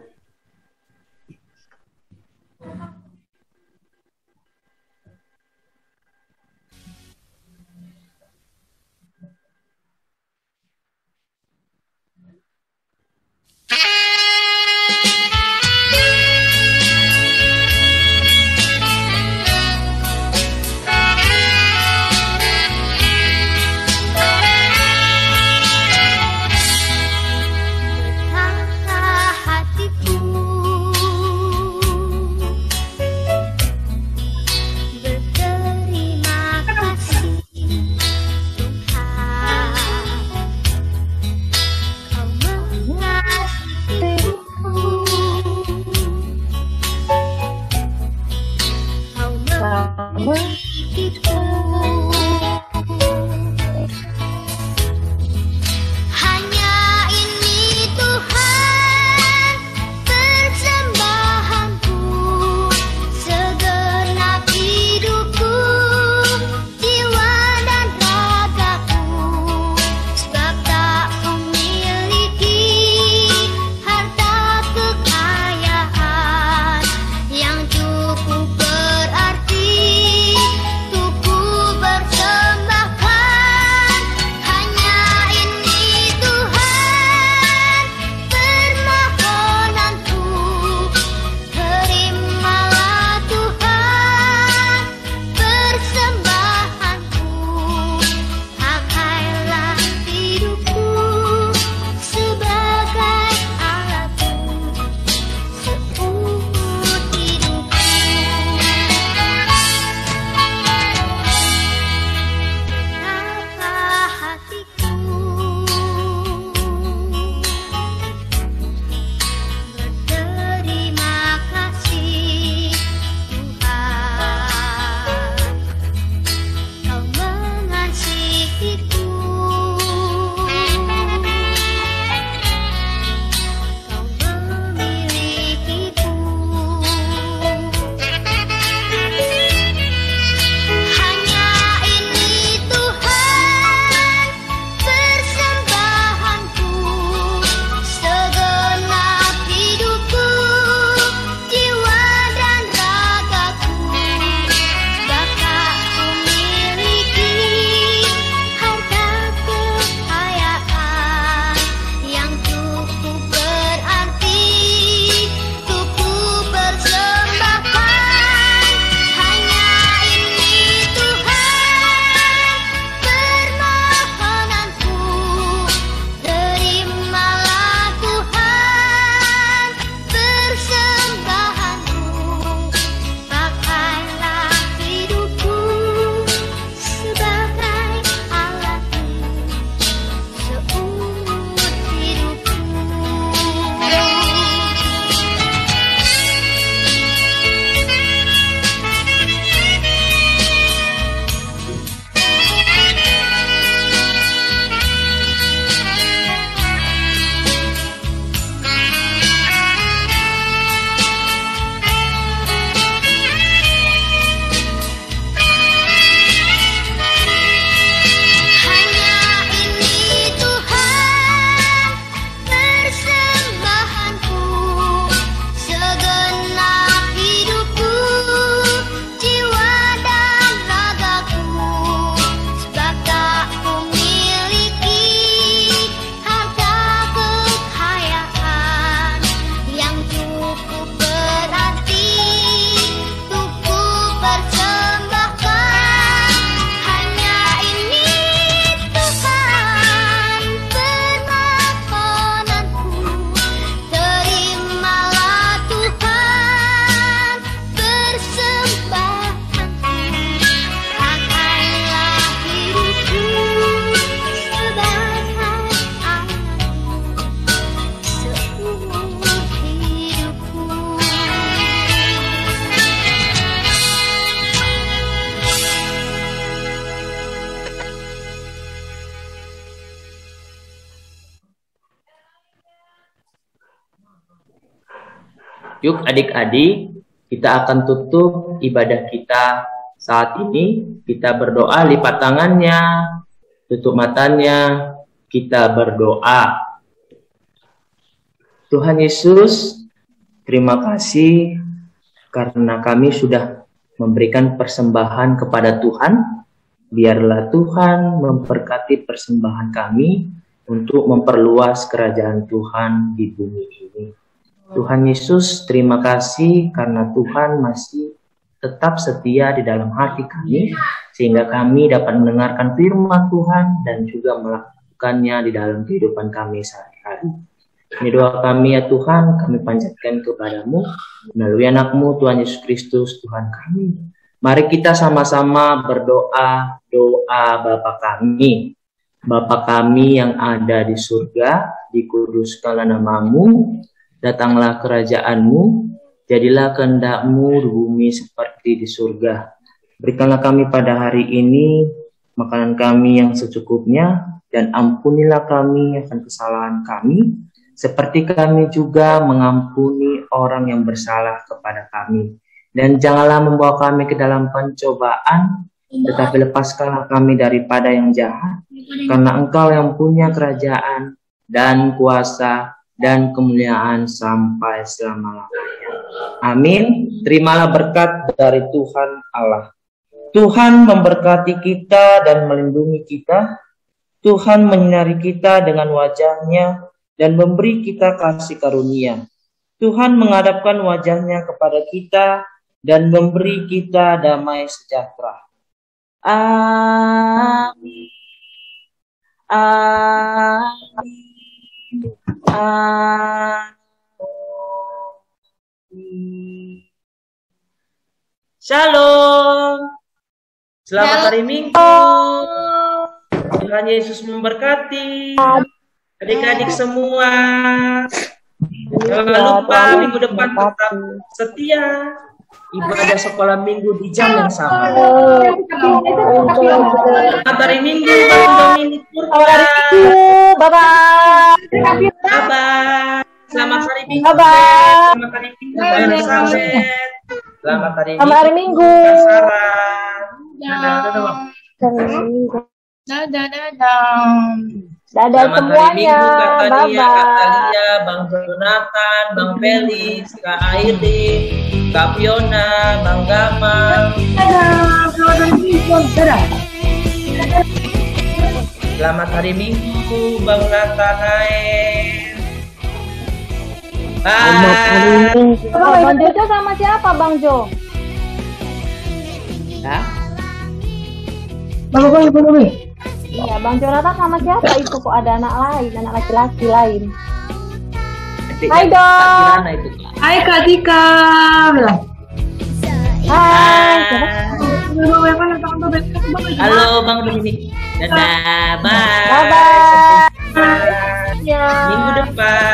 Betapa hatiku Yuk adik-adik, kita akan tutup ibadah kita saat ini. Kita berdoa, lipat tangannya, tutup matanya, kita berdoa. Tuhan Yesus, terima kasih karena kami sudah memberikan persembahan kepada Tuhan. Biarlah Tuhan memberkati persembahan kami untuk memperluas kerajaan Tuhan di bumi ini. Tuhan Yesus, terima kasih karena Tuhan masih tetap setia di dalam hati kami, sehingga kami dapat mendengarkan firman Tuhan dan juga melakukannya di dalam kehidupan kami sehari-hari. Ini doa kami ya Tuhan, kami panjatkan kepadamu melalui anak-Mu Tuhan Yesus Kristus, Tuhan kami. Mari kita sama-sama berdoa, doa Bapa kami. Bapa kami yang ada di surga, dikuduskanlah nama-Mu, datanglah kerajaan-Mu, jadilah kehendak-Mu di bumi seperti di surga. Berikanlah kami pada hari ini makanan kami yang secukupnya, dan ampunilah kami akan kesalahan kami, seperti kami juga mengampuni orang yang bersalah kepada kami. Dan janganlah membawa kami ke dalam pencobaan, tetapi lepaskanlah kami daripada yang jahat, karena Engkau yang punya kerajaan dan kuasa dan kemuliaan sampai selama-lamanya. Amin. Terimalah berkat dari Tuhan Allah. Tuhan memberkati kita dan melindungi kita. Tuhan menyinari kita dengan wajah-Nya dan memberi kita kasih karunia. Tuhan menghadapkan wajah-Nya kepada kita dan memberi kita damai sejahtera. Amin. Amin. Shalom. Selamat hari Minggu. Tuhan Yesus memberkati adik-adik semua. Jangan lupa minggu depan tetap setia ibadah sekolah minggu di jam yang sama. Selamat hari Minggu, Bang Dominik Purba. Bye-bye. Bye-bye. Selamat hari Minggu. Bye-bye. Selamat hari Minggu, Mbak Elizabeth. Selamat hari Minggu. Selamat hari Minggu. Sarah. Dadah. Dadah semuanya. Kak Tania, Bye-bye. Kak Talia, Bang Jonathan, Bang Felix, Kak Airi, Kak Fiona, Bang Gamal. Selamat hari Minggu, Bang Nathanael. Bye. Bang Jojo sama siapa, Bang Jo? Ya. Iya, Bang Jonathan sama siapa itu? Kok ada anak lain, anak laki-laki lain? Hai dong. Hai Kak Tika. Hai. Halo Bang Dominik. Dadah. Bye. Bye-bye. Minggu depan.